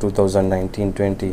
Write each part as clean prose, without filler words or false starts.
2019-20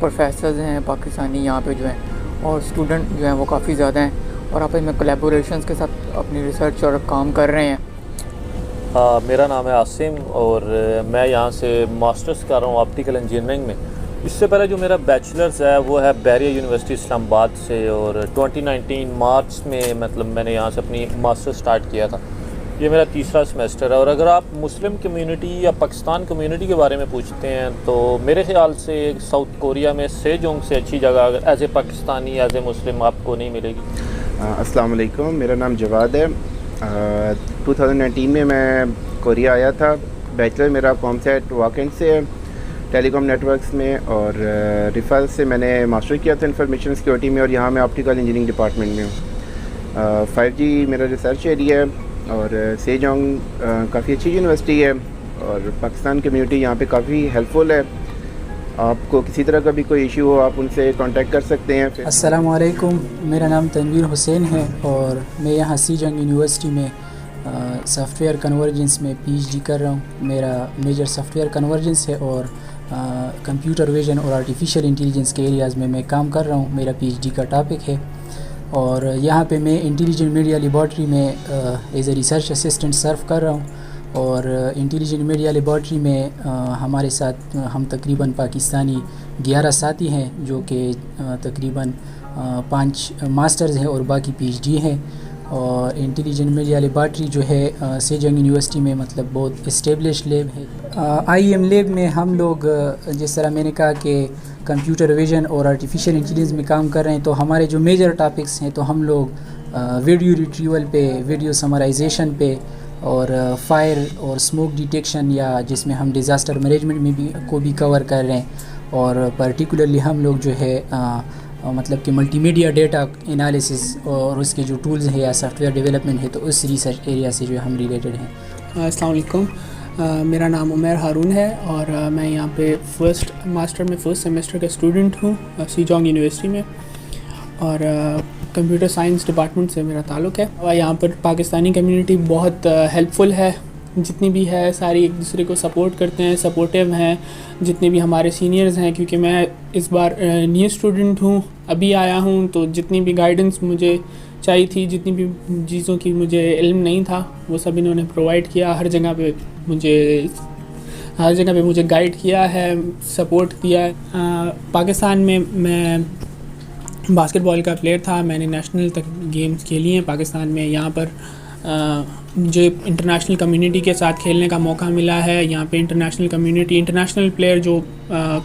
professors ہیں پاکستانی یہاں پہ جو ہیں, اور اسٹوڈنٹ جو ہیں وہ کافی زیادہ ہیں, اور آپس میں کولیبوریشنز کے ساتھ اپنی ریسرچ اور کام کر رہے ہیں. میرا نام ہے عاصم اور میں یہاں سے ماسٹرز کر رہا ہوں آپٹیکل انجینئرنگ میں. اس سے پہلے جو میرا بیچلرز ہے وہ ہے بحریہ یونیورسٹی اسلام آباد سے, اور 2019 مارچ میں مطلب میں نے یہاں سے اپنی ماسٹر سٹارٹ کیا تھا. یہ میرا تیسرا سمیسٹر ہے. اور اگر آپ مسلم کمیونٹی یا پاکستان کمیونٹی کے بارے میں پوچھتے ہیں تو میرے خیال سے ساؤتھ کوریا میں سیجونگ سے اچھی جگہ اگر as a Pakistani as a Muslim آپ کو نہیں ملے گی. السلام علیکم, میرا نام جواد ہے. 2019 میں کوریا آیا تھا. بیچلر میرا کام سیٹ واکنڈ سے ہے ٹیلی کام نیٹ ورکس میں, اور ریفل سے میں نے ماسٹر کیا تھا انفارمیشن سیکورٹی میں, اور یہاں میں آپٹیکل انجینئرنگ ڈپارٹمنٹ میں ہوں. 5G میرا ریسرچ ایریا ہے, اور سیجونگ کافی اچھی یونیورسٹی ہے, اور پاکستان کمیونٹی یہاں پہ کافی ہیلپ فل ہے. آپ کو کسی طرح کا بھی کوئی ایشو ہو آپ ان سے کانٹیکٹ کر سکتے ہیں. السلام علیکم, میرا نام تنویر حسین ہے اور میں یہاں سیجونگ یونیورسٹی میں سافٹ ویئر کنورجنس میں PhD کر رہا ہوں. میرا میجر سافٹ ویئر کنورجنس ہے اور کمپیوٹر ویژن اور آرٹیفیشیل انٹیلیجنس کے ایریاز میں کام کر رہا ہوں. میرا PhD کا ٹاپک ہے, اور یہاں پہ میں انٹیلیجنٹ میڈیا لیبارٹری میں ایز اے ریسرچ اسسٹنٹ سرو کر رہا ہوں. اور انٹیلیجنٹ میڈیا لیبارٹری میں ہمارے ساتھ ہم تقریباً پاکستانی 11 ساتھی ہیں, جو کہ تقریباً 5 ماسٹرز ہیں اور باقی PhD ہیں. اور انٹیلیجنٹ میڈیا لیبارٹری جو ہے سیجونگ یونیورسٹی میں مطلب بہت اسٹیبلش لیب ہے. IEM لیب میں ہم لوگ جس طرح میں نے کہا کہ کمپیوٹر ویژن اور آرٹیفیشیل انٹیلیجنس میں کام کر رہے ہیں, تو ہمارے جو میجر ٹاپکس ہیں تو ہم لوگ ویڈیو ریٹریول پہ, ویڈیو سمرائزیشن پہ, اور فائر اور اسموک ڈیٹیکشن, یا جس میں ہم ڈیزاسٹر مینجمنٹ میں بھی کور کر رہے ہیں. اور پرٹیکولرلی ہم لوگ جو ہے مطلب کہ ملٹی میڈیا ڈیٹا انالیسس اور اس کے جو ٹولز ہیں یا سافٹ ویئر ڈیولپمنٹ ہے, تو اس ریسرچ ایریا سے جو ہم ریلیٹڈ ہیں. السلام علیکم, میرا نام عمیر ہارون ہے اور میں یہاں پہ ماسٹر میں فرسٹ سیمسٹر کا اسٹوڈنٹ ہوں سیجونگ یونیورسٹی میں, اور کمپیوٹر سائنس ڈپارٹمنٹ سے میرا تعلق ہے. اور یہاں پر پاکستانی کمیونٹی بہت ہیلپ فل ہے, جتنی بھی ہے ساری ایک دوسرے کو سپورٹ کرتے ہیں, سپورٹیو ہیں جتنے بھی ہمارے سینئرز ہیں. کیونکہ میں اس بار نیو اسٹوڈنٹ ہوں, ابھی آیا ہوں, تو جتنی بھی گائیڈنس مجھے چاہیے تھی, جتنی بھی چیزوں کی مجھے علم نہیں تھا, وہ سب انہوں نے پرووائڈ کیا. ہر جگہ پہ مجھے گائیڈ کیا ہے, سپورٹ دیا ہے. پاکستان میں میں باسکٹ بال کا پلیئر تھا, میں نے نیشنل تک گیمز کھیلی ہیں پاکستان میں. یہاں پر مجھے انٹرنیشنل کمیونٹی کے ساتھ کھیلنے کا موقع ملا ہے. یہاں پہ انٹرنیشنل پلیئر جو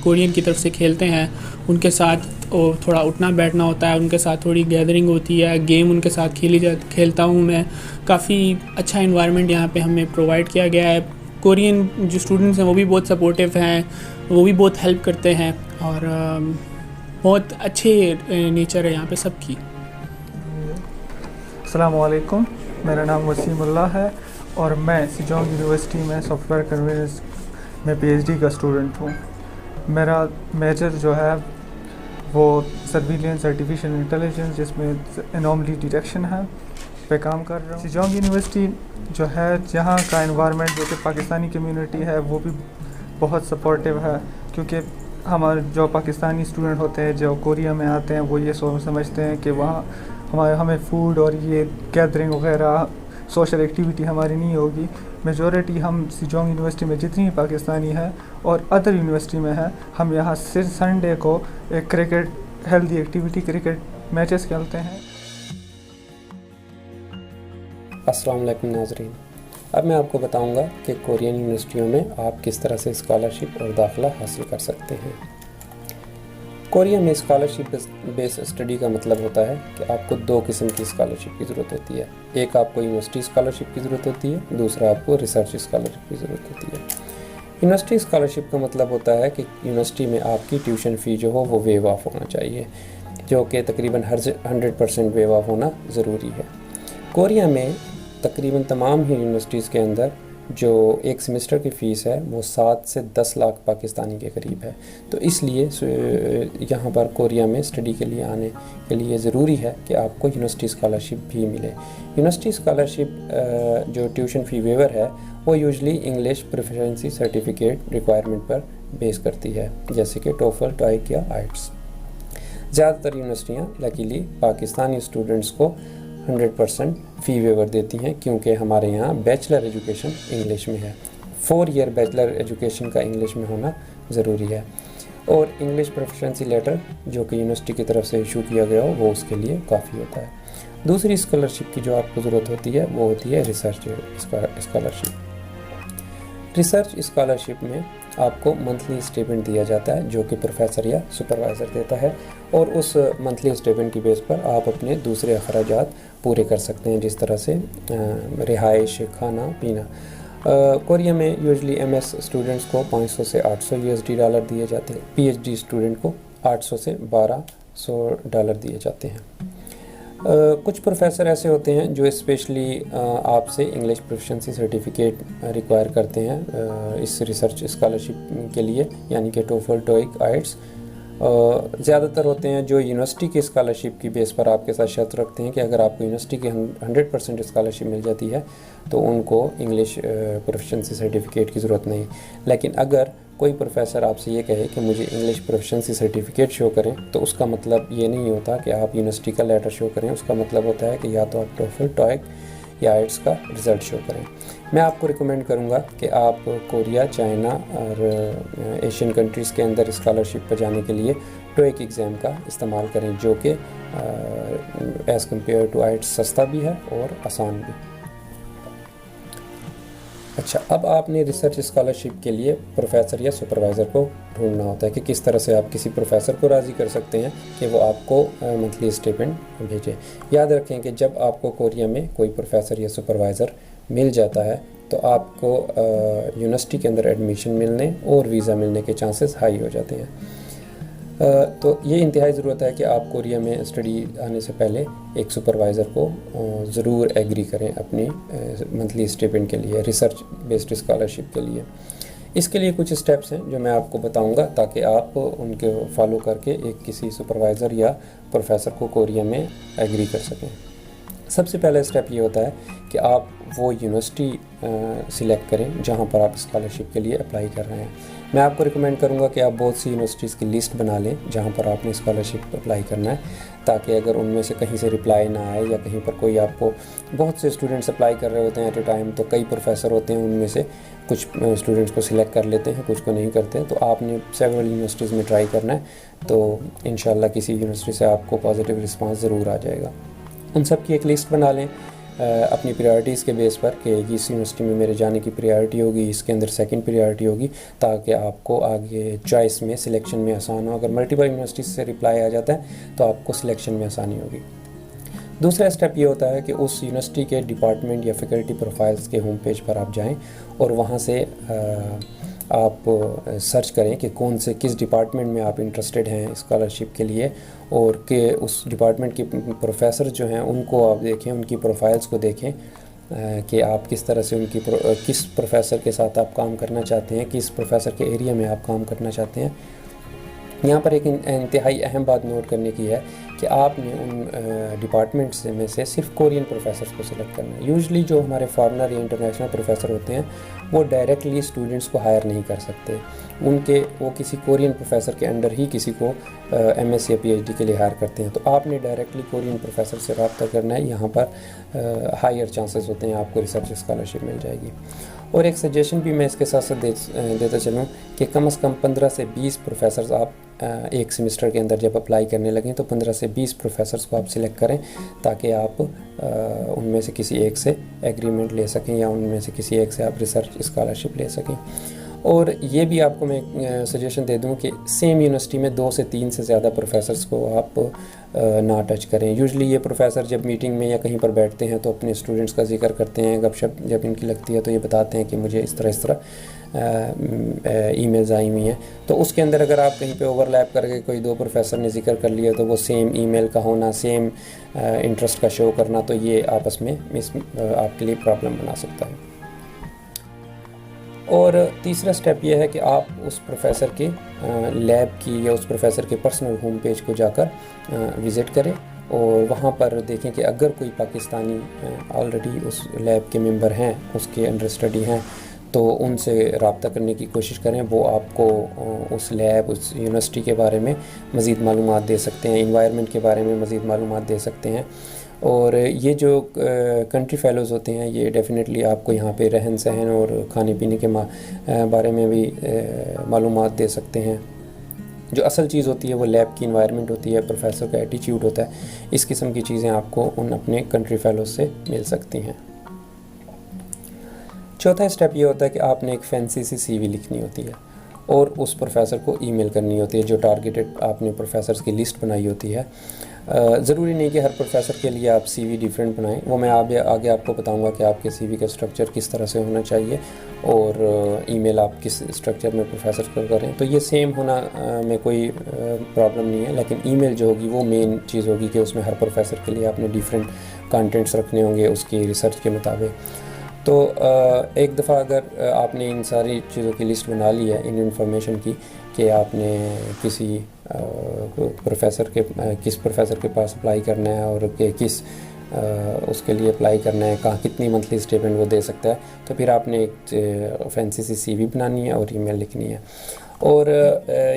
کورین کی طرف سے کھیلتے ہیں, ان کے ساتھ تھوڑا اٹھنا بیٹھنا ہوتا ہے, ان کے ساتھ تھوڑی گیدرنگ ہوتی ہے, گیم ان کے ساتھ کھیلتا ہوں میں. کافی اچھا انوائرمنٹ یہاں پہ ہمیں پرووائڈ کیا گیا ہے. کورین جو اسٹوڈنٹس ہیں وہ بھی بہت سپورٹیو ہیں, وہ بھی بہت ہیلپ کرتے ہیں, اور بہت اچھے نیچر ہے یہاں پہ سب کی. السلام علیکم, میرا نام وسیم اللہ ہے اور میں سیجونگ یونیورسٹی میں سافٹ ویئر کنورجنس میں PhD کا اسٹوڈنٹ ہوں. میرا میجر جو ہے وہ سرویلینس آرٹیفیشیل انٹیلیجنس, جس میں انوملی ڈیٹیکشن ہے, پہ کام کر رہا ہوں. سیجونگ یونیورسٹی جو ہے یہاں کا انوائرمنٹ جو کہ پاکستانی کمیونٹی ہے وہ بھی بہت سپورٹیو ہے, کیونکہ ہمارے جو پاکستانی اسٹوڈنٹ ہوتے ہیں جو کوریا میں آتے ہیں وہ یہ سمجھتے ہیں کہ وہاں ہمیں فوڈ اور یہ گیدرنگ وغیرہ سوشل ایکٹیویٹی ہماری نہیں ہوگی. میجورٹی ہم سیجونگ یونیورسٹی میں جتنی پاکستانی ہیں اور ادر یونیورسٹی میں ہیں, ہم یہاں صرف سنڈے کو ایک cricket healthy activity cricket matches کھیلتے ہیں. السلام علیکم ناظرین, اب میں آپ کو بتاؤں گا کہ کورین یونیورسٹیوں میں آپ کس طرح سے اسکالرشپ اور داخلہ حاصل کر سکتے ہیں. کوریا میں اسکالرشپ بیس اسٹڈی کا مطلب ہوتا ہے کہ آپ کو 2 قسم کی اسکالرشپ کی ضرورت ہوتی ہے. ایک آپ کو یونیورسٹی اسکالرشپ کی ضرورت ہوتی ہے, دوسرا آپ کو ریسرچ اسکالرشپ کی ضرورت ہوتی ہے. یونیورسٹی اسکالرشپ کا مطلب ہوتا ہے کہ یونیورسٹی میں آپ کی ٹیوشن فی جو ہو وہ ویو آف ہونا چاہیے, جو کہ تقریباً 100% ویو آف ہونا ضروری ہے. کوریا میں تقریباً تمام ہی یونیورسٹیز کے اندر جو ایک سیمسٹر کی فیس ہے وہ 7 سے 10 لاکھ پاکستانی کے قریب ہے. تو اس لیے یہاں پر کوریا میں اسٹڈی کے لیے آنے کے لیے ضروری ہے کہ آپ کو یونیورسٹی اسکالرشپ بھی ملے. یونیورسٹی اسکالرشپ جو ٹیوشن فی ویور ہے وہ usually English proficiency certificate requirement پر بیس کرتی ہے، جیسے کہ ٹوفل، ٹوئک یا آئٹس. زیادہ تر یونیورسٹیاں لکیلی پاکستانی اسٹوڈنٹس کو 100% فی ویور دیتی ہیں، کیونکہ ہمارے یہاں بیچلر ایجوکیشن انگلش میں ہے. 4 ایئر بیچلر ایجوکیشن کا انگلش میں ہونا ضروری ہے، اور انگلش پروفیشنسی لیٹر جو کہ یونیورسٹی کی طرف سے ایشو کیا گیا ہو وہ اس کے لیے کافی ہوتا ہے. دوسری اسکالرشپ کی جو آپ کو ضرورت ہوتی ہے وہ ہوتی ہے ریسرچ اسکالرشپ. ریسرچ اسکالرشپ میں آپ کو منتھلی اسٹیپنڈ دیا جاتا ہے جو کہ پروفیسر یا سپروائزر دیتا ہے، اور اس منتھلی اسٹیپنڈ کی بیس پر آپ اپنے دوسرے اخراجات پورے کر سکتے ہیں، جس طرح سے رہائش، کھانا پینا. کوریا میں یوزلی ایم ایس اسٹوڈنٹس کو 500 سے 800 USD دیے جاتے ہیں. پی ایچ ڈی اسٹوڈنٹ کو 800 سے 1200 دیے جاتے ہیں. کچھ پروفیسر ایسے ہوتے ہیں جو اسپیشلی آپ سے انگلش پروفیشنسی سرٹیفکیٹ ریکوائر کرتے ہیں اس ریسرچ اسکالرشپ کے لیے، یعنی کہ ٹوفل، ٹوئک، آئٹس. زیادہ تر ہوتے ہیں جو یونیورسٹی کی اسکالرشپ کی بیس پر آپ کے ساتھ شرط رکھتے ہیں کہ اگر آپ کو یونیورسٹی کی 100% اسکالرشپ مل جاتی ہے تو ان کو انگلش پروفیشنسی سرٹیفکیٹ کی ضرورت نہیں. لیکن اگر کوئی پروفیسر آپ سے یہ کہے کہ مجھے انگلش پروفیشنسی سرٹیفکیٹ شو کریں، تو اس کا مطلب یہ نہیں ہوتا کہ آپ یونیورسٹی کا لیٹر شو کریں. اس کا مطلب ہوتا ہے کہ یا تو آپ ٹوفل، ٹوئک یا آئٹس کا رزلٹ شو کریں. میں آپ کو ریکمینڈ کروں گا کہ آپ کوریا، چائنا اور ایشین کنٹریز کے اندر اسکالرشپ پہ جانے کے لیے ٹوئک ایگزام کا استعمال کریں، جو کہ ایز کمپیئر ٹو آئٹس سستا بھی ہے اور آسان بھی. اچھا، اب آپ نے ریسرچ اسکالرشپ کے لیے پروفیسر یا سپروائزر کو ڈھونڈنا ہوتا ہے کہ کس طرح سے آپ کسی پروفیسر کو راضی کر سکتے ہیں کہ وہ آپ کو منتھلی اسٹیپنڈ بھیجے. یاد رکھیں کہ جب آپ کو کوریا میں کوئی پروفیسر یا سپروائزر مل جاتا ہے تو آپ کو یونیورسٹی کے اندر ایڈمیشن ملنے اور ویزا ملنے کے چانسز ہائی ہو جاتے ہیں. تو یہ انتہائی ضرورت ہے کہ آپ کوریا میں اسٹڈی آنے سے پہلے ایک سپروائزر کو ضرور ایگری کریں اپنی منتھلی اسٹیپنڈ کے لیے، ریسرچ بیسڈ اسکالرشپ کے لیے. اس کے لیے کچھ اسٹیپس ہیں جو میں آپ کو بتاؤں گا تاکہ آپ ان کے فالو کر کے ایک کسی سپروائزر یا پروفیسر کو کوریا میں ایگری کر سکیں. سب سے پہلا اسٹیپ یہ ہوتا ہے کہ آپ وہ یونیورسٹی سلیکٹ کریں جہاں پر آپ اسکالرشپ کے لیے اپلائی کر رہے ہیں. میں آپ کو ریکمینڈ کروں گا کہ آپ بہت سی یونیورسٹیز کی لسٹ بنا لیں جہاں پر آپ نے اسکالرشپ اپلائی کرنا ہے، تاکہ اگر ان میں سے کہیں سے رپلائی نہ آئے یا کہیں پر کوئی آپ کو بہت سے اسٹوڈنٹس اپلائی کر رہے ہوتے ہیں ایٹ اے ٹائم، تو کئی پروفیسر ہوتے ہیں ان میں سے کچھ اسٹوڈنٹس کو سلیکٹ کر لیتے ہیں، کچھ کو نہیں کرتے. تو آپ نے سیورل یونیورسٹیز میں ٹرائی کرنا ہے، تو انشاءاللہ کسی یونیورسٹی سے آپ کو پازیٹیو رسپانس ضرور آ جائے گا. ان سب کی ایک لسٹ بنا لیں اپنی پریارٹیز کے بیس پر کہ اس یونیورسٹی میں میرے جانے کی پریارٹی ہوگی، اس کے اندر سیکنڈ پریارٹی ہوگی، تاکہ آپ کو آگے چوائس میں، سلیکشن میں آسان ہو. اگر ملٹیپل یونیورسٹیز سے رپلائی آ جاتا ہے تو آپ کو سلیکشن میں آسانی ہوگی. دوسرا اسٹیپ یہ ہوتا ہے کہ اس یونیورسٹی کے ڈپارٹمنٹ یا فیکلٹی پروفائلز کے ہوم پیج پر آپ جائیں اور وہاں سے آپ سرچ کریں کہ کس ڈپارٹمنٹ میں آپ انٹرسٹڈ ہیں اسکالرشپ کے لیے، اور کہ اس ڈپارٹمنٹ کے پروفیسر جو ہیں ان کو آپ دیکھیں، ان کی پروفائلز کو دیکھیں کہ آپ کس طرح سے کس پروفیسر کے ساتھ آپ کام کرنا چاہتے ہیں، کس پروفیسر کے ایریا میں آپ کام کرنا چاہتے ہیں. یہاں پر ایک انتہائی اہم بات نوٹ کرنے کی ہے کہ آپ نے ان ڈپارٹمنٹس میں سے صرف کورین پروفیسرز کو سلیکٹ کرنا ہے. یوزلی جو ہمارے فارنر یا انٹرنیشنل پروفیسر ہوتے ہیں وہ ڈائریکٹلی اسٹوڈنٹس کو ہائر نہیں کر سکتے. وہ کسی کورین پروفیسر کے انڈر ہی کسی کو ایم ایس یا پی ایچ ڈی کے لیے ہائر کرتے ہیں. تو آپ نے ڈائریکٹلی کورین پروفیسر سے رابطہ کرنا ہے. یہاں پر ہائر چانسز ہوتے ہیں آپ کو ریسرچ اسکالرشپ مل جائے گی. اور ایک سجیشن بھی میں اس کے ساتھ ساتھ دیتا چلوں کہ کم از کم 15 سے 20 پروفیسرز آپ ایک سیمسٹر کے اندر جب اپلائی کرنے لگیں تو 15 سے 20 پروفیسرز کو آپ سلیکٹ کریں، تاکہ آپ ان میں سے کسی ایک سے ایگریمنٹ لے سکیں یا ان میں سے کسی ایک سے آپ ریسرچ اسکالرشپ لے سکیں. اور یہ بھی آپ کو میں سجیشن دے دوں کہ سیم یونیورسٹی میں 2 سے 3 سے زیادہ پروفیسرز کو آپ نہ ٹچ کریں. یوزلی یہ پروفیسر جب میٹنگ میں یا کہیں پر بیٹھتے ہیں تو اپنے اسٹوڈنٹس کا ذکر کرتے ہیں، گپ شپ جب ان کی لگتی ہے تو یہ بتاتے ہیں کہ مجھے اس طرح ای میلز آئی ہوئی ہیں. تو اس کے اندر اگر آپ کہیں پہ اوور لیپ کر کے کوئی 2 پروفیسر نے ذکر کر لیا تو وہ سیم ای میل کا ہونا، سیم انٹرسٹ کا شو کرنا، تو یہ آپس میں آپ کے لیے پرابلم بنا سکتا ہے. اور تیسرا سٹیپ یہ ہے کہ آپ اس پروفیسر کے لیب کی یا اس پروفیسر کے پرسنل ہوم پیج کو جا کر وزٹ کریں اور وہاں پر دیکھیں کہ اگر کوئی پاکستانی آلریڈی اس لیب کے ممبر ہیں، اس کے انڈر اسٹڈی ہیں، تو ان سے رابطہ کرنے کی کوشش کریں. وہ آپ کو اس لیب، اس یونیورسٹی کے بارے میں مزید معلومات دے سکتے ہیں، انوائرمنٹ کے بارے میں مزید معلومات دے سکتے ہیں. اور یہ جو کنٹری فیلوز ہوتے ہیں یہ ڈیفینیٹلی آپ کو یہاں پہ رہن سہن اور کھانے پینے کے بارے میں بھی معلومات دے سکتے ہیں. جو اصل چیز ہوتی ہے وہ لیب کی انوائرمنٹ ہوتی ہے، پروفیسر کا ایٹیچیوڈ ہوتا ہے. اس قسم کی چیزیں آپ کو ان اپنے کنٹری فیلوز سے مل سکتی ہیں. چوتھا اسٹیپ یہ ہوتا ہے کہ آپ نے ایک فینسی سی سی وی لکھنی ہوتی ہے اور اس پروفیسر کو ای میل کرنی ہوتی ہے. جو ٹارگیٹڈ آپ نے پروفیسرز کی لسٹ بنائی ہوتی ہے. ضروری نہیں کہ ہر پروفیسر کے لیے آپ سی وی ڈیفرنٹ بنائیں، وہ میں آگے آپ کو بتاؤں گا کہ آپ کے سی وی کا اسٹرکچر کس طرح سے ہونا چاہیے اور ای میل آپ کس اسٹرکچر میں پروفیسر کو کریں. تو یہ سیم ہونا میں کوئی پرابلم نہیں ہے، لیکن ای میل جو ہوگی وہ مین چیز ہوگی کہ اس میں ہر پروفیسر کے لیے آپ نے ڈیفرنٹ کانٹینٹس رکھنے ہوں گے اس کی ریسرچ کے مطابق. تو ایک دفعہ اگر آپ نے ان ساری چیزوں کی لسٹ بنا لی ہے ان انفارمیشن کی کہ آپ نے کسی کس پروفیسر کے پاس اپلائی کرنا ہے اور کہ کس اس کے لیے اپلائی کرنا ہے، کہاں کتنی منتھلی اسٹیپنڈ وہ دے سکتا ہے، تو پھر آپ نے ایک فینسی سی سی وی بنانی ہے اور ای میل لکھنی ہے. اور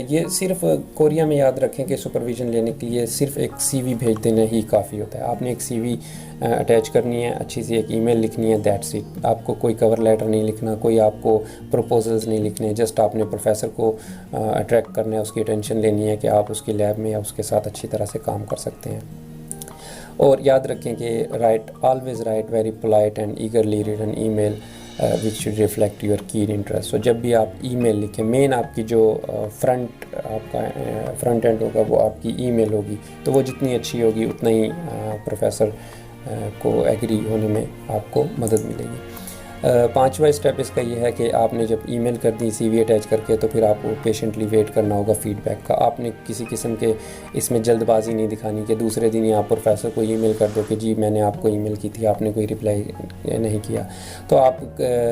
یہ صرف کوریا میں یاد رکھیں کہ سپرویژن لینے کے لیے صرف ایک سی وی بھیج دینا ہی کافی ہوتا ہے. آپ نے ایک سی وی اٹیچ کرنی ہے، اچھی سی ایک ای میل لکھنی ہے، دیٹس اٹ. آپ کو کوئی کور لیٹر نہیں لکھنا، کوئی آپ کو پروپوزلز نہیں لکھنے. جسٹ آپ نے پروفیسر کو اٹریکٹ کرنا ہے، اس کی اٹینشن لینی ہے کہ آپ اس کی لیب میں یا اس کے ساتھ اچھی طرح سے کام کر سکتے ہیں. اور یاد رکھیں کہ always write very polite and eagerly written email which should reflect your keen interest. So جب بھی آپ ای میل لکھیں، مین آپ کی جو آپ کا فرنٹ اینڈ ہوگا وہ آپ کی ای میل ہوگی، تو وہ جتنی اچھی ہوگی اتنا ہی پروفیسر کو ایگری ہونے میں آپ کو مدد ملے گی. پانچواں اسٹیپ اس کا یہ ہے کہ آپ نے جب ای میل کر دی سی وی اٹیچ کر کے، تو پھر آپ کو پیشنٹلی ویٹ کرنا ہوگا فیڈ بیک کا. آپ نے کسی قسم کے اس میں جلد بازی نہیں دکھانی کہ دوسرے دن ہی آپ پروفیسر کو ای میل کر دو کہ جی میں نے آپ کو ای میل کی تھی، آپ نے کوئی ریپلائی نہیں کیا. تو آپ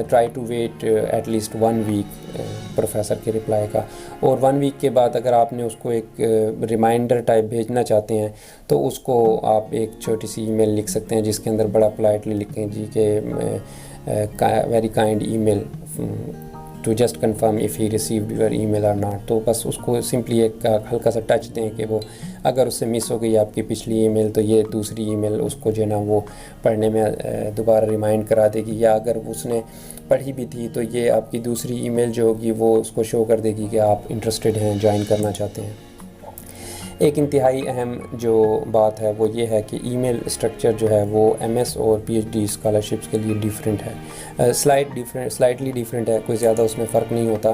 try to wait at least 1 week professor کے ریپلائی کا. اور 1 ویک کے بعد اگر آپ نے اس کو ایک ریمائنڈر ٹائپ بھیجنا چاہتے ہیں تو اس کو آپ ایک چھوٹی سی ای میل لکھ سکتے ہیں جس کے اندر بڑا پولائٹلی لکھیں جی کہ very kind email to just confirm if he received your email or not. تو بس اس کو سمپلی ایک ہلکا سا ٹچ دیں کہ وہ اگر اس سے مس ہو گئی آپ کی پچھلی ای میل تو یہ دوسری ای میل اس کو جو ہے نا وہ پڑھنے میں دوبارہ ریمائنڈ کرا دے گی. یا اگر اس نے پڑھی بھی تھی تو یہ آپ کی دوسری ای میل جو ہوگی وہ اس کو شو کر دے گی کہ آپ انٹرسٹڈ ہیں، جوائن کرنا چاہتے ہیں. ایک انتہائی اہم جو بات ہے وہ یہ ہے کہ ای میل اسٹرکچر جو ہے وہ ایم ایس اور پی ایچ ڈی اسکالرشپس کے لیے ڈیفرنٹ ہے، سلائٹلی ڈیفرنٹ ہے، کوئی زیادہ اس میں فرق نہیں ہوتا.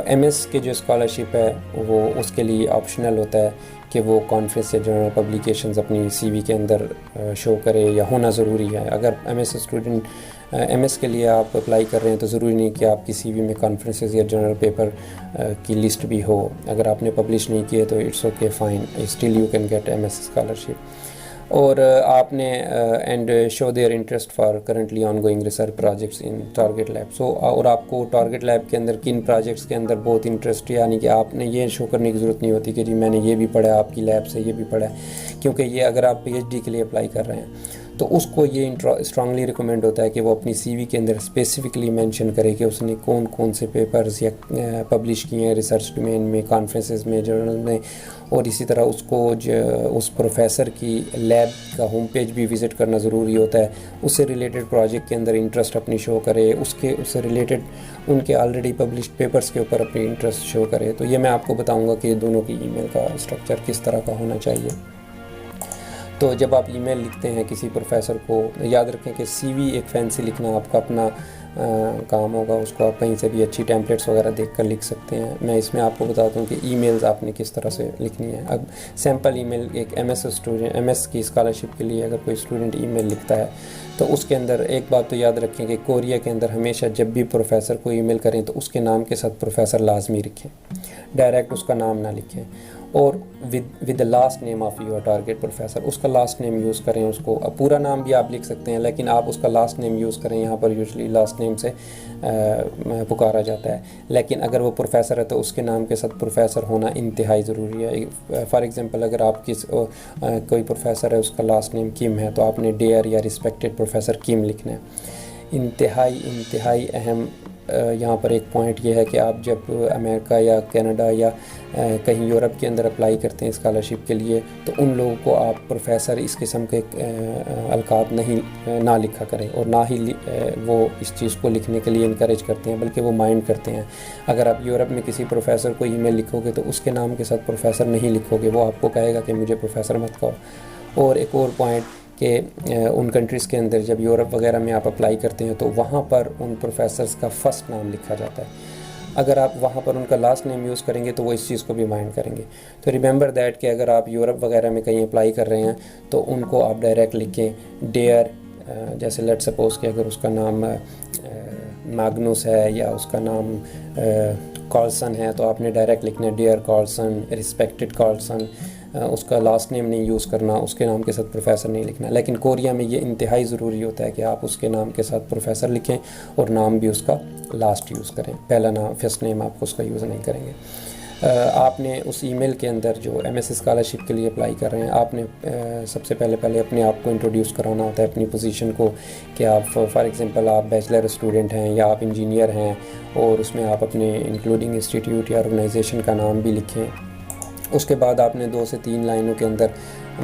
ایم ایس کے جو اسکالرشپ ہے وہ اس کے لیے آپشنل ہوتا ہے کہ وہ کانفرنس یا جرنل پبلیکیشنز اپنی سی وی کے اندر شو کرے یا ہونا ضروری ہے. اگر M S student M S کے لیے آپ اپلائی کر رہے ہیں تو ضروری نہیں کہ آپ کی سی وی میں کانفرنسز یا جرنل پیپر کی لسٹ بھی ہو. اگر آپ نے پبلش نہیں کیے تو it's okay fine, still you can get M S scholarship. اور آپ نے and show their interest for currently ongoing research projects in target lab. So اور آپ کو ٹارگیٹ لیب کے اندر کن پروجیکٹس کے اندر بہت انٹرسٹ ہے، یعنی کہ آپ نے یہ شو کرنے کی ضرورت نہیں ہوتی کہ جی میں نے یہ بھی پڑھا ہے، آپ کی لیب سے یہ بھی پڑھا ہے. کیونکہ یہ اگر آپ پی ایچ ڈی کے لیے اپلائی کر رہے ہیں تو اس کو یہ اسٹرانگلی ریکمینڈ ہوتا ہے کہ وہ اپنی سی وی کے اندر اسپیسیفکلی مینشن کرے کہ اس نے کون سے پیپرز یا پبلش کیے ہیں ریسرچ ڈومین میں، کانفرنسز میں، جرنل میں. اور اسی طرح اس کو اس پروفیسر کی لیب کا ہوم پیج بھی وزٹ کرنا ضروری ہوتا ہے. اس سے ریلیٹڈ پروجیکٹ کے اندر انٹرسٹ اپنی شو کرے، اس سے ریلیٹڈ ان کے آلریڈی پبلشڈ پیپرز کے اوپر اپنی انٹرسٹ شو کرے. تو یہ میں آپ کو بتاؤں گا کہ یہ دونوں کی ای میل کا اسٹرکچر کس طرح کا ہونا چاہیے. تو جب آپ ای میل لکھتے ہیں کسی پروفیسر کو، یاد رکھیں کہ سی وی ایک فینسی لکھنا آپ کا اپنا کام ہوگا، اس کو آپ کہیں سے بھی اچھی ٹیمپلیٹس وغیرہ دیکھ کر لکھ سکتے ہیں. میں اس میں آپ کو بتاتا ہوں کہ ای میلز آپ نے کس طرح سے لکھنی ہے. اب سیمپل ای میل ایک ایم ایس کی اسکالرشپ کے لیے اگر کوئی اسٹوڈنٹ ای میل لکھتا ہے تو اس کے اندر ایک بات تو یاد رکھیں کہ کوریا کے اندر ہمیشہ جب بھی پروفیسر کو ای میل کریں تو اس کے نام کے ساتھ پروفیسر لازمی لکھیں، ڈائریکٹ اس کا نام نہ لکھیں. اور with the last name of your target professor. اس کا لاسٹ نیم یوز کریں. اس کو پورا نام بھی آپ لکھ سکتے ہیں لیکن آپ اس کا لاسٹ نیم یوز کریں. یہاں پر یوزلی لاسٹ نیم سے پکارا جاتا ہے, لیکن اگر وہ پروفیسر ہے تو اس کے نام کے ساتھ پروفیسر ہونا انتہائی ضروری ہے. فار ایگزامپل اگر آپ کوئی پروفیسر ہے, اس کا لاسٹ نیم کیم ہے, تو آپ نے ڈیئر یا ریسپیکٹڈ پروفیسر کیم لکھنا ہے. انتہائی اہم یہاں پر ایک پوائنٹ یہ ہے کہ آپ جب امریکہ یا کینیڈا یا کہیں یورپ کے اندر اپلائی کرتے ہیں اسکالرشپ کے لیے, تو ان لوگوں کو آپ پروفیسر اس قسم کے القاب نہ لکھا کریں, اور نہ ہی وہ اس چیز کو لکھنے کے لیے انکریج کرتے ہیں, بلکہ وہ مائنڈ کرتے ہیں. اگر آپ یورپ میں کسی پروفیسر کو ای میل لکھو گے تو اس کے نام کے ساتھ پروفیسر نہیں لکھو گے, وہ آپ کو کہے گا کہ مجھے پروفیسر مت کہو. اور ایک اور پوائنٹ کہ ان کنٹریز کے اندر جب یورپ وغیرہ میں آپ اپلائی کرتے ہیں تو وہاں پر ان پروفیسرز کا فرسٹ نام لکھا جاتا ہے. اگر آپ وہاں پر ان کا لاسٹ نیم یوز کریں گے تو وہ اس چیز کو بھی مائنڈ کریں گے. تو ریممبر دیٹ کہ اگر آپ یورپ وغیرہ میں کہیں اپلائی کر رہے ہیں تو ان کو آپ ڈائریکٹ لکھیں ڈیئر, جیسے لیٹ سپوز کہ اگر اس کا نام میگنوس ہے یا اس کا نام کارلسن ہے تو آپ نے ڈائریکٹ لکھنا ہے ڈیئر کارلسن, ریسپیکٹڈ کارلسن. اس کا لاسٹ نیم نہیں یوز کرنا, اس کے نام کے ساتھ پروفیسر نہیں لکھنا. لیکن کوریا میں یہ انتہائی ضروری ہوتا ہے کہ آپ اس کے نام کے ساتھ پروفیسر لکھیں اور نام بھی اس کا لاسٹ یوز کریں, پہلا نام فرسٹ نیم آپ اس کا یوز نہیں کریں گے. آپ نے اس ای میل کے اندر جو ایم ایس اسکالرشپ کے لیے اپلائی کر رہے ہیں, آپ نے سب سے پہلے اپنے آپ کو انٹروڈیوس کرانا ہوتا ہے, اپنی پوزیشن کو, کہ آپ فار ایگزامپل آپ بیچلر اسٹوڈنٹ ہیں یا آپ انجینئر ہیں, اور اس میں آپ اپنے انکلوڈنگ انسٹیٹیوٹ یا آرگنائزیشن کا نام بھی لکھیں. اس کے بعد آپ نے 2 سے 3 لائنوں کے اندر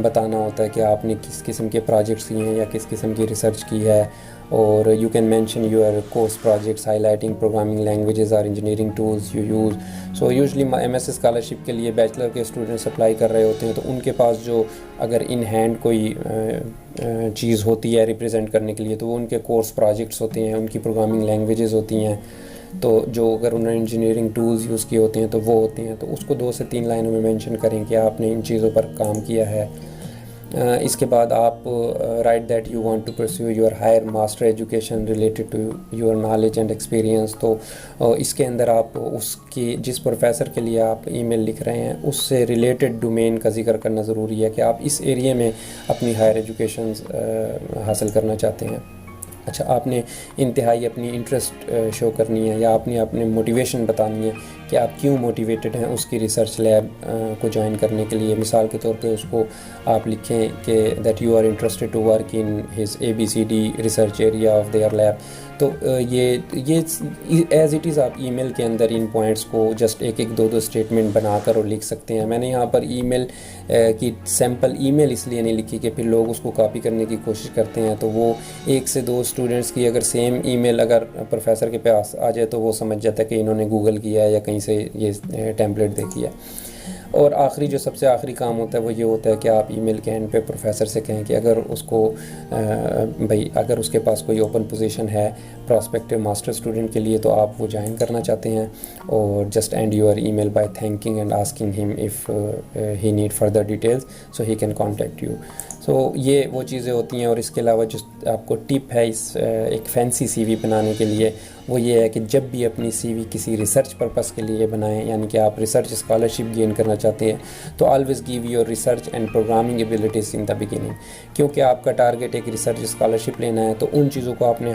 بتانا ہوتا ہے کہ آپ نے کس قسم کے پروجیکٹس کیے ہیں یا کس قسم کی ریسرچ کی ہے. اور you can mention your course projects highlighting programming languages اور engineering tools you use. So usually M S scholarship کے لیے بیچلر کے اسٹوڈنٹس اپلائی کر رہے ہوتے ہیں تو ان کے پاس جو اگر ان ہینڈ کوئی چیز ہوتی ہے ریپرزینٹ کرنے کے لیے تو وہ ان کے کورس پروجیکٹس ہوتے ہیں, ان کی پروگرامنگ لینگویجز ہوتی ہیں. تو جو اگر انہوں نے انجینئرنگ ٹولز یوز کیے ہوتے ہیں تو وہ ہوتے ہیں, تو اس کو 2 سے 3 لائنوں میں مینشن کریں کہ آپ نے ان چیزوں پر کام کیا ہے. اس کے بعد آپ write that you want to pursue your higher master education related to your knowledge and experience. تو اس کے اندر آپ اس کی جس پروفیسر کے لیے آپ ای میل لکھ رہے ہیں اس سے ریلیٹڈ ڈومین کا ذکر کرنا ضروری ہے کہ آپ اس ایریے میں اپنی ہائر ایجوکیشن حاصل کرنا چاہتے ہیں. اچھا, آپ نے انتہائی اپنی انٹرسٹ شو کرنی ہے یا آپ نے اپنے موٹیویشن بتانی ہے کہ آپ کیوں موٹیویٹڈ ہیں اس کی ریسرچ لیب کو جوائن کرنے کے لیے. مثال کے طور پہ اس کو آپ لکھیں کہ that you are interested to work in his ABCD research area of their lab. تو یہ ایز اٹ از آپ ای میل کے اندر ان پوائنٹس کو جسٹ 1-2 اسٹیٹمنٹ بنا کر اور لکھ سکتے ہیں. میں نے یہاں پر ای میل کی سیمپل ای میل اس لیے نہیں لکھی کہ پھر لوگ اس کو کاپی کرنے کی کوشش کرتے ہیں تو وہ 1 سے 2 اسٹوڈنٹس کی اگر سیم ای میل اگر پروفیسر کے پاس آ جائے تو وہ سمجھ جاتا ہے کہ انہوں نے گوگل کیا ہے یا کہیں سے یہ ٹیمپلیٹ دیکھی ہے. اور آخری جو سب سے آخری کام ہوتا ہے وہ یہ ہوتا ہے کہ آپ ای میل کے اینڈ پہ پروفیسر سے کہیں کہ اگر اس کو اگر اس کے پاس کوئی اوپن پوزیشن ہے پراسپیکٹیو ماسٹر اسٹوڈنٹ کے لیے تو آپ وہ جوائن کرنا چاہتے ہیں, اور just end your email by thanking and asking him if he need further details so he can contact you. So یہ وہ چیزیں ہوتی ہیں. اور اس کے علاوہ جو آپ کو ٹپ ہے اس ایک فینسی سی وی بنانے کے لیے وہ یہ ہے کہ جب بھی اپنی سی وی کسی ریسرچ پرپس کے لیے بنائیں, یعنی کہ آپ ریسرچ اسکالرشپ گین کرنا چاہتے ہیں, تو always give your research and programming abilities in the beginning. کیونکہ آپ کا ٹارگیٹ ایک ریسرچ اسکالرشپ لینا ہے تو ان چیزوں کو آپ نے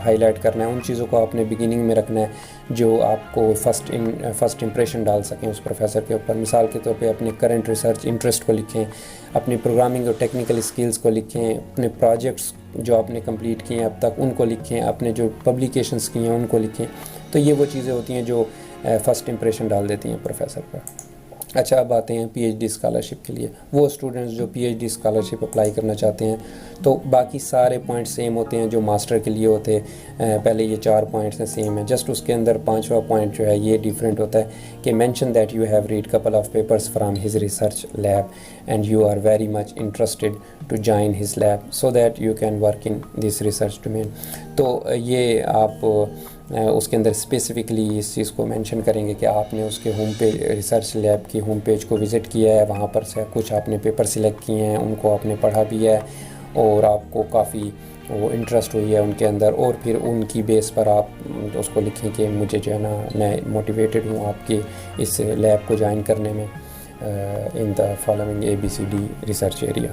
ہائی لائٹ کرنا ہے, ان چیزوں کو آپ نے بگننگ میں رکھنا ہے جو آپ کو فرسٹ امپریشن ڈال سکیں اس پروفیسر کے اوپر. مثال کے طور پہ اپنے کرنٹ ریسرچ انٹرسٹ کو لکھیں, اپنی پروگرامنگ اور ٹیکنیکل اسکلز کو لکھیں, اپنے پروجیکٹس جو آپ نے کمپلیٹ کیے ہیں اب تک ان کو لکھیں, اپنے جو پبلیکیشنز کی ہیں ان کو لکھیں. تو یہ وہ چیزیں ہوتی ہیں جو فرسٹ امپریشن ڈال دیتی ہیں پروفیسر پر. اچھا, اب آتے ہیں پی ایچ ڈی اسکالرشپ کے لیے. وہ اسٹوڈنٹس جو P H D scholarship apply کرنا چاہتے ہیں تو باقی سارے پوائنٹ سیم ہوتے ہیں جو ماسٹر کے لیے ہوتے ہیں. پہلے یہ 4 پوائنٹس ہیں سیم ہیں, جسٹ اس کے اندر 5واں پوائنٹ جو ہے یہ ڈیفرنٹ ہوتا ہے کہ mention that you have read couple of papers from his research lab and you are very much interested to join his lab so that you can work in this research domain. تو یہ آپ اس کے اندر specifically اس چیز کو mention کریں گے کہ آپ نے اس کے ہوم پیج ریسرچ لیب کی ہوم پیج کو وزٹ کیا ہے, وہاں پر سے کچھ آپ نے پیپر سلیکٹ کیے ہیں, ان کو آپ نے پڑھا بھی ہے اور آپ کو کافی وہ انٹرسٹ ہوئی ہے ان کے اندر, اور پھر ان کی بیس پر آپ اس کو لکھیں کہ مجھے جو ہے نا میں موٹیویٹڈ ہوں آپ کے اس لیب کو جوائن کرنے میں. in the following ABCD research area.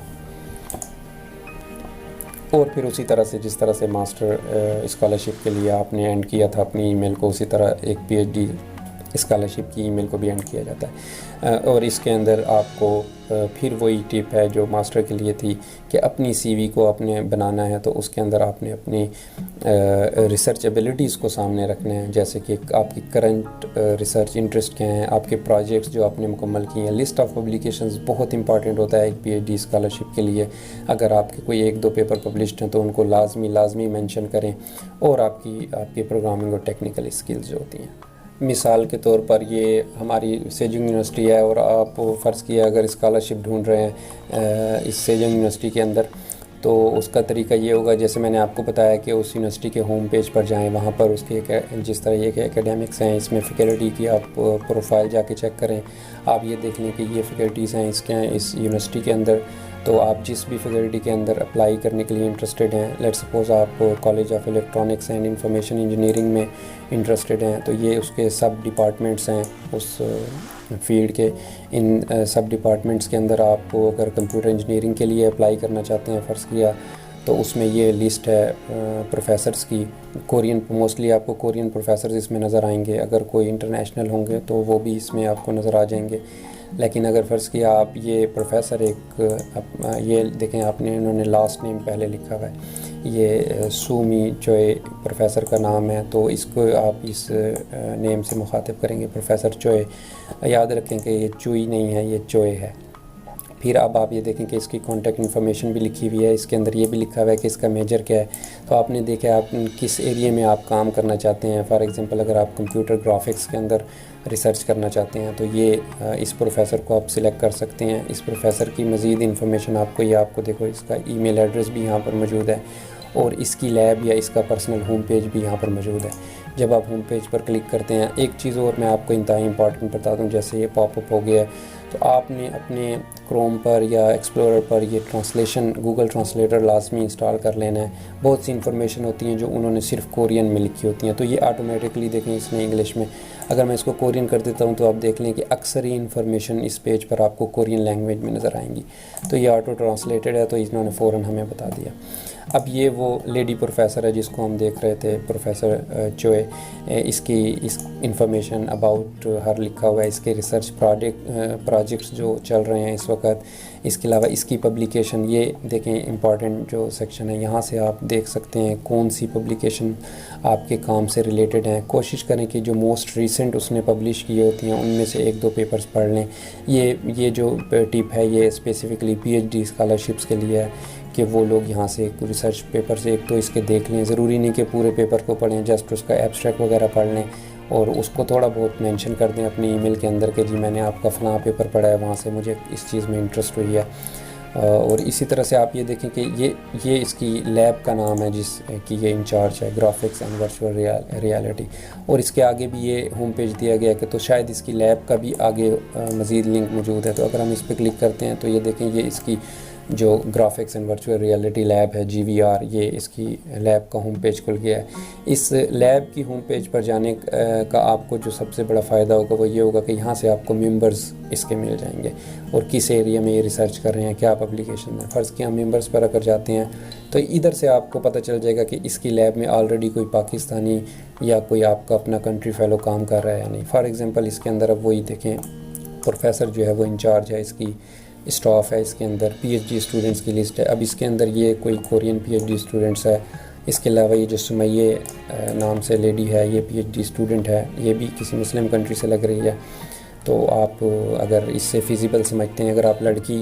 اور پھر اسی طرح سے جس طرح سے ماسٹر اسکالرشپ کے لیے آپ نے اینڈ کیا تھا اپنی ای میل کو، اسی طرح ایک پی ایچ ڈی اسکالرشپ کی ای میل کو بھی اینڈ کیا جاتا ہے. اور اس کے اندر آپ کو پھر وہی ٹپ ہے جو ماسٹر کے لیے تھی کہ اپنی سی وی کو اپنے بنانا ہے، تو اس کے اندر آپ نے اپنی ریسرچ ایبیلٹیز کو سامنے رکھنا ہے، جیسے کہ آپ کی کرنٹ ریسرچ انٹرسٹ کیا ہیں، آپ کے پروجیکٹس جو آپ نے مکمل کیے ہیں. لسٹ آف پبلیکیشنز بہت امپارٹنٹ ہوتا ہے ایک پی ایچ ڈی اسکالرشپ کے لیے. اگر آپ کے کوئی 1-2 پیپر پبلشڈ ہیں تو ان کو لازمی مینشن کریں، اور آپ کی پروگرامنگ اور ٹیکنیکل اسکلز جو ہوتی ہیں. مثال کے طور پر یہ ہماری سیجنگ یونیورسٹی ہے، اور آپ فرض کیا اگر اسکالرشپ ڈھونڈ رہے ہیں اس سیجنگ یونیورسٹی کے اندر، تو اس کا طریقہ یہ ہوگا جیسے میں نے آپ کو بتایا کہ اس یونیورسٹی کے ہوم پیج پر جائیں، وہاں پر اس کے جس طرح یہ کہ اکیڈیمکس ہیں، اس میں فیکلٹی کی آپ پروفائل جا کے چیک کریں. آپ یہ دیکھ لیں کہ یہ فیکلٹیز ہیں اس یونیورسٹی کے اندر، تو آپ جس بھی فیکلٹی کے اندر اپلائی کرنے کے لیے انٹرسٹڈ ہیں، لیٹ سپوز آپ college of electronics and information engineering میں انٹرسٹڈ ہیں، تو یہ اس کے سب ڈپارٹمنٹس ہیں اس فیلڈ کے. ان سب ڈپارٹمنٹس کے اندر آپ کو اگر کمپیوٹر انجینئرنگ کے لیے اپلائی کرنا چاہتے ہیں فرض کیا، تو اس میں یہ لسٹ ہے پروفیسرز کی. کورین موسٹلی آپ کو کورین پروفیسرز اس میں نظر آئیں گے، اگر کوئی انٹرنیشنل ہوں گے تو وہ بھی اس میں آپ کو نظر آ جائیں گے. لیکن اگر فرض کیا آپ یہ پروفیسر یہ دیکھیں آپ نے انہوں نے لاسٹ نیم پہلے لکھا ہوا ہے، یہ سومی چوئے پروفیسر کا نام ہے، تو اس کو آپ اس نیم سے مخاطب کریں گے پروفیسر چوئے. یاد رکھیں کہ یہ چوئی نہیں ہے، یہ چوئے ہے. پھر اب آپ یہ دیکھیں کہ اس کی کانٹیکٹ انفارمیشن بھی لکھی ہوئی ہے، اس کے اندر یہ بھی لکھا ہوا ہے کہ اس کا میجر کیا ہے. تو آپ نے دیکھا آپ کس ایریے میں آپ کام کرنا چاہتے ہیں. فار ایگزامپل اگر آپ کمپیوٹر گرافکس کے اندر ریسرچ کرنا چاہتے ہیں تو یہ اس پروفیسر کو آپ سلیکٹ کر سکتے ہیں. اس پروفیسر کی مزید انفارمیشن آپ کو دیکھو اس کا ای میل ایڈریس بھی یہاں پر موجود ہے، اور اس کی لیب یا اس کا پرسنل ہوم پیج بھی یہاں پر موجود ہے. جب آپ ہوم پیج پر کلک کرتے ہیں، ایک چیز اور میں آپ کو انتہائی امپورٹنٹ بتا دوں، جیسے یہ پاپ اپ ہو گیا ہے، تو آپ نے اپنے کروم پر یا ایکسپلورر پر یہ ٹرانسلیشن گوگل ٹرانسلیٹر لازمی انسٹال کر لینا ہے. بہت سی انفارمیشن ہوتی ہیں جو انہوں نے صرف کورین میں لکھی ہوتی ہیں، تو یہ آٹومیٹکلی دیکھیں اس میں انگلش میں. اگر میں اس کو کورین کر دیتا ہوں تو آپ دیکھ لیں کہ اکثر ہی انفارمیشن اس پیج پر آپ کو کورین لینگویج میں نظر آئیں گی. تو یہ آٹو ٹرانسلیٹڈ ہے، تو انہوں نے فوراً ہمیں بتا دیا. اب یہ وہ لیڈی پروفیسر ہے جس کو ہم دیکھ رہے تھے، پروفیسر چوئے. اس انفارمیشن اباؤٹ ہر لکھا ہوا ہے، اس کے ریسرچ پروجیکٹس جو چل رہے ہیں اس وقت. اس کے علاوہ اس کی پبلیکیشن، یہ دیکھیں امپورٹنٹ جو سیکشن ہے، یہاں سے آپ دیکھ سکتے ہیں کون سی پبلیکیشن آپ کے کام سے ریلیٹڈ ہیں. کوشش کریں کہ جو موسٹ ریسنٹ اس نے پبلش کی ہوتی ہیں ان میں سے 1-2 پیپرز پڑھ لیں. یہ جو ٹپ ہے یہ specifically P H D scholarships کے لیے ہے کہ وہ لوگ یہاں سے ریسرچ پیپر سے ایک تو اس کے دیکھ لیں. ضروری نہیں کہ پورے پیپر کو پڑھیں، جسٹ اس کا ایبسٹریکٹ وغیرہ پڑھ لیں اور اس کو تھوڑا بہت مینشن کر دیں اپنی ای میل کے اندر کہ جی میں نے آپ کا فلاں پیپر پڑھا ہے، وہاں سے مجھے اس چیز میں انٹرسٹ ہوئی ہے. اور اسی طرح سے آپ یہ دیکھیں کہ یہ اس کی لیب کا نام ہے جس کی یہ انچارج ہے، گرافکس اینڈ ورچوئل ریالٹی. اور اس کے آگے بھی یہ ہوم پیج دیا گیا کہ تو شاید اس کی لیب کا بھی آگے مزید لنک موجود ہے. تو اگر ہم اس پہ کلک کرتے ہیں تو یہ دیکھیں یہ اس کی جو graphics and virtual reality lab ہے GVR، یہ اس کی لیب کا ہوم پیج کھل گیا ہے. اس لیب کی ہوم پیج پر جانے کا آپ کو جو سب سے بڑا فائدہ ہوگا وہ یہ ہوگا کہ یہاں سے آپ کو ممبرز اس کے مل جائیں گے اور کس ایریا میں یہ ریسرچ کر رہے ہیں، کیا پبلیکیشن ہے. فرض کیا ہم ممبرز پر اگر جاتے ہیں تو ادھر سے آپ کو پتہ چل جائے گا کہ اس کی لیب میں آلریڈی کوئی پاکستانی یا کوئی آپ کا اپنا کنٹری فیلو کام کر رہا ہے یا نہیں. فار ایگزامپل اس کے اندر اب وہی دیکھیں پروفیسر جو ہے وہ انچارج ہے، اس کی اسٹاف ہے، اس کے اندر پی ایچ ڈی اسٹوڈنٹس کی لسٹ ہے. اب اس کے اندر یہ کوئی Korean P H D students ہے. اس کے علاوہ یہ جو سمیہ نام سے لیڈی ہے یہ پی ایچ ڈی اسٹوڈنٹ ہے، یہ بھی کسی مسلم کنٹری سے لگ رہی ہے. تو آپ اگر اس سے فیزیبل سمجھتے ہیں، اگر آپ لڑکی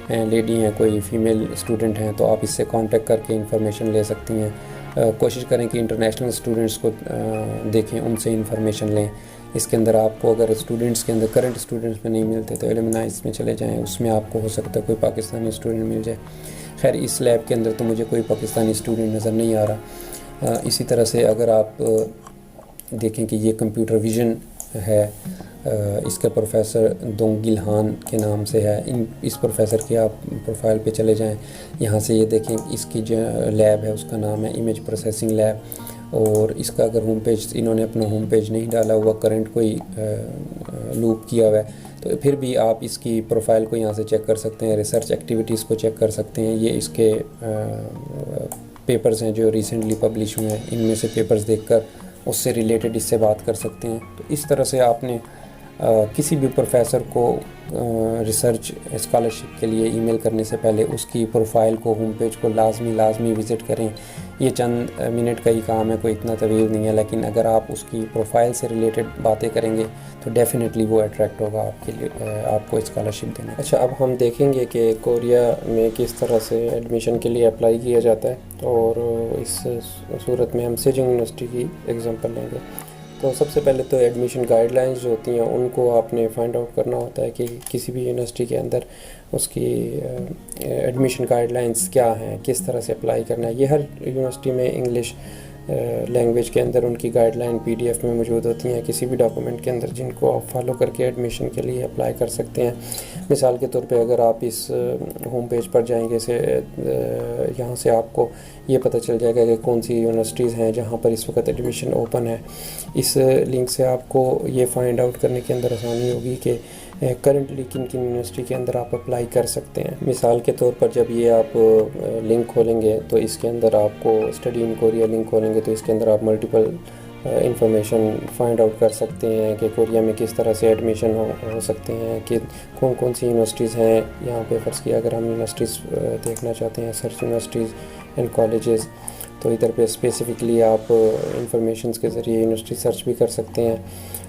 لیڈی ہیں، کوئی فیمیل اسٹوڈنٹ ہیں، تو آپ اس سے کانٹیکٹ کر کے انفارمیشن لے سکتی ہیں. کوشش کریں کہ انٹرنیشنل اسٹوڈنٹس کو دیکھیں، ان سے انفارمیشن لیں. اس کے اندر آپ کو اگر اسٹوڈنٹس کے اندر کرنٹ اسٹوڈنٹس میں نہیں ملتے تو ایلومنائز میں چلے جائیں، اس میں آپ کو ہو سکتا ہے کوئی پاکستانی اسٹوڈنٹ مل جائے. خیر اس لیب کے اندر تو مجھے کوئی پاکستانی اسٹوڈنٹ نظر نہیں آ رہا. اسی طرح سے اگر آپ دیکھیں کہ یہ کمپیوٹر ویژن ہے، اس کا پروفیسر دونگ گلہان کے نام سے ہے. اس پروفیسر کی آپ پروفائل پہ چلے جائیں، یہاں سے یہ دیکھیں اس کی جو لیب ہے اس کا نام ہے امیج پروسیسنگ لیب. اور اس کا اگر ہوم پیج، انہوں نے اپنا ہوم پیج نہیں ڈالا ہوا، کرنٹ کوئی لوپ کیا ہوا ہے، تو تو پھر بھی آپ اس کی پروفائل کو یہاں سے چیک کر سکتے ہیں، ریسرچ ایکٹیویٹیز کو چیک کر سکتے ہیں. یہ اس کے پیپرز ہیں جو ریسنٹلی پبلش ہوئے ہیں، ان میں سے پیپرز دیکھ کر اس سے ریلیٹڈ اس سے بات کر سکتے ہیں. تو اس طرح سے آپ نے کسی بھی پروفیسر کو ریسرچ اسکالرشپ کے لیے ای میل کرنے سے پہلے اس کی پروفائل کو، ہوم پیج کو لازمی وزٹ کریں. یہ چند منٹ کا ہی کام ہے، کوئی اتنا طویل نہیں ہے، لیکن اگر آپ اس کی پروفائل سے ریلیٹڈ باتیں کریں گے تو ڈیفینیٹلی وہ اٹریکٹ ہوگا آپ کے لیے، آپ کو اسکالرشپ دینے. اچھا، اب ہم دیکھیں گے کہ کوریا میں کس طرح سے ایڈمیشن کے لیے اپلائی کیا جاتا ہے، اور اس صورت میں ہم سیجنگ یونیورسٹی کی ایگزامپل لیں گے. تو سب سے پہلے تو ایڈمیشن گائیڈ لائنز جو ہوتی ہیں ان کو آپ نے فائنڈ آؤٹ کرنا ہوتا ہے کہ کسی بھی یونیورسٹی کے اندر اس کی ایڈمیشن گائیڈ لائنز کیا ہیں، کس طرح سے اپلائی کرنا ہے. یہ ہر یونیورسٹی میں انگلش لینگویج کے اندر ان کی گائیڈ لائن PDF میں موجود ہوتی ہیں، کسی بھی ڈاکومنٹ کے اندر، جن کو آپ فالو کر کے ایڈمیشن کے لیے اپلائی کر سکتے ہیں. مثال کے طور پہ اگر آپ اس ہوم پیج پر جائیں گے، یہاں سے آپ کو یہ پتہ چل جائے گا کہ کون سی یونیورسٹیز ہیں جہاں پر اس وقت ایڈمیشن اوپن ہے. اس لنک سے آپ کو یہ فائنڈ آؤٹ کرنے کے اندر آسانی ہوگی کہ کرنٹلی کن یونیورسٹی کے اندر آپ اپلائی کر سکتے ہیں. مثال کے طور پر جب یہ آپ لنک کھولیں گے تو اس کے اندر آپ کو اسٹڈی ان کوریا لنک کھولیں گے تو اس کے اندر آپ ملٹیپل انفارمیشن فائنڈ آؤٹ کر سکتے ہیں کہ کوریا میں کس طرح سے ایڈمیشن ہو سکتے ہیں، کہ کون سی یونیورسٹیز ہیں. یہاں پہ فرض کیا اگر ہم یونیورسٹیز دیکھنا چاہتے ہیں، سرچ یونیورسٹیز اینڈ کالجز، تو ادھر پہ اسپیسیفکلی آپ انفارمیشنز کے ذریعے یونیورسٹی سرچ بھی کر سکتے ہیں،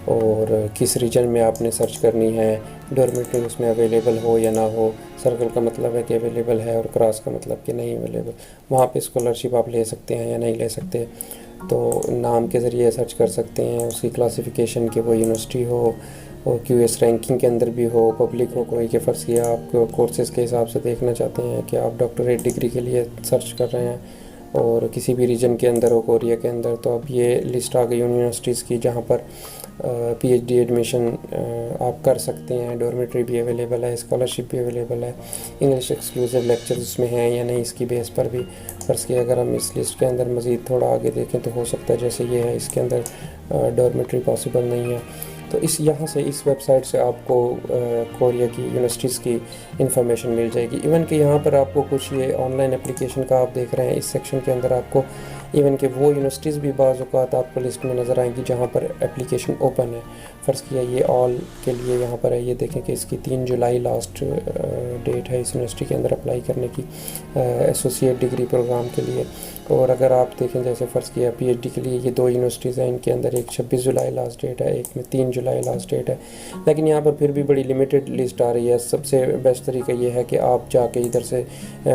اور کس ریجن میں آپ نے سرچ کرنی ہے، ڈورمیٹری اس میں اویلیبل ہو یا نہ ہو. سرکل کا مطلب ہے کہ اویلیبل ہے، اور کراس کا مطلب کہ نہیں اویلیبل. وہاں پہ اسکالرشپ آپ لے سکتے ہیں یا نہیں لے سکتے. تو نام کے ذریعے سرچ کر سکتے ہیں، اس کی کلاسیفیکیشن کہ وہ یونیورسٹی ہو، اور QS رینکنگ کے اندر بھی ہو، پبلک ہو کوئی، کہ فرض کیا آپ کورسز کے حساب سے دیکھنا چاہتے ہیں کہ آپ ڈاکٹریٹ ڈگری کے لیے سرچ کر رہے ہیں، اور کسی بھی ریجن کے اندر ہو کوریا کے اندر. تو اب یہ لسٹ آ گئی یونیورسٹیز کی جہاں پر PhD ایڈمیشن آپ کر سکتے ہیں. ڈورمیٹری بھی اویلیبل ہے، اسکالرشپ بھی اویلیبل ہے، انگلش ایکسکلوسیو لیکچرز اس میں ہیں یا نہیں، اس کی بیس پر بھی فرض کیا اگر ہم اس لسٹ کے اندر مزید تھوڑا آگے دیکھیں تو ہو سکتا ہے جیسے یہ ہے اس کے اندر ڈورمیٹری پاسبل نہیں ہے. تو یہاں سے اس ویب سائٹ سے آپ کو کوریا کی یونیورسٹیز کی انفارمیشن مل جائے گی. ایون کہ یہاں پر آپ کو کچھ یہ آن لائن اپلیکیشن کا آپ دیکھ رہے ہیں، اس سیکشن کے اندر آپ کو ایون کہ وہ یونیورسٹیز بھی بعض اوقات آپ کو لسٹ میں نظر آئیں گی جہاں پر اپلیکیشن اوپن ہے. فرض کیا یہ آل کے لیے یہاں پر ہے، یہ دیکھیں کہ اس کی 3 جولائی لاسٹ ڈیٹ ہے اس یونیورسٹی کے اندر اپلائی کرنے کی ایسوسیٹ ڈگری پروگرام کے لیے. اور اگر آپ دیکھیں جیسے فرض کیا PhD کے لیے یہ 2 یونیورسٹیز ہیں، ان کے اندر ایک 26 جولائی لاسٹ ڈیٹ ہے، ایک میں 3 جولائی لاسٹ ڈیٹ ہے. لیکن یہاں پر پھر بھی بڑی لمیٹڈ لسٹ آ رہی ہے. سب سے بیسٹ طریقہ یہ ہے کہ آپ جا کے ادھر سے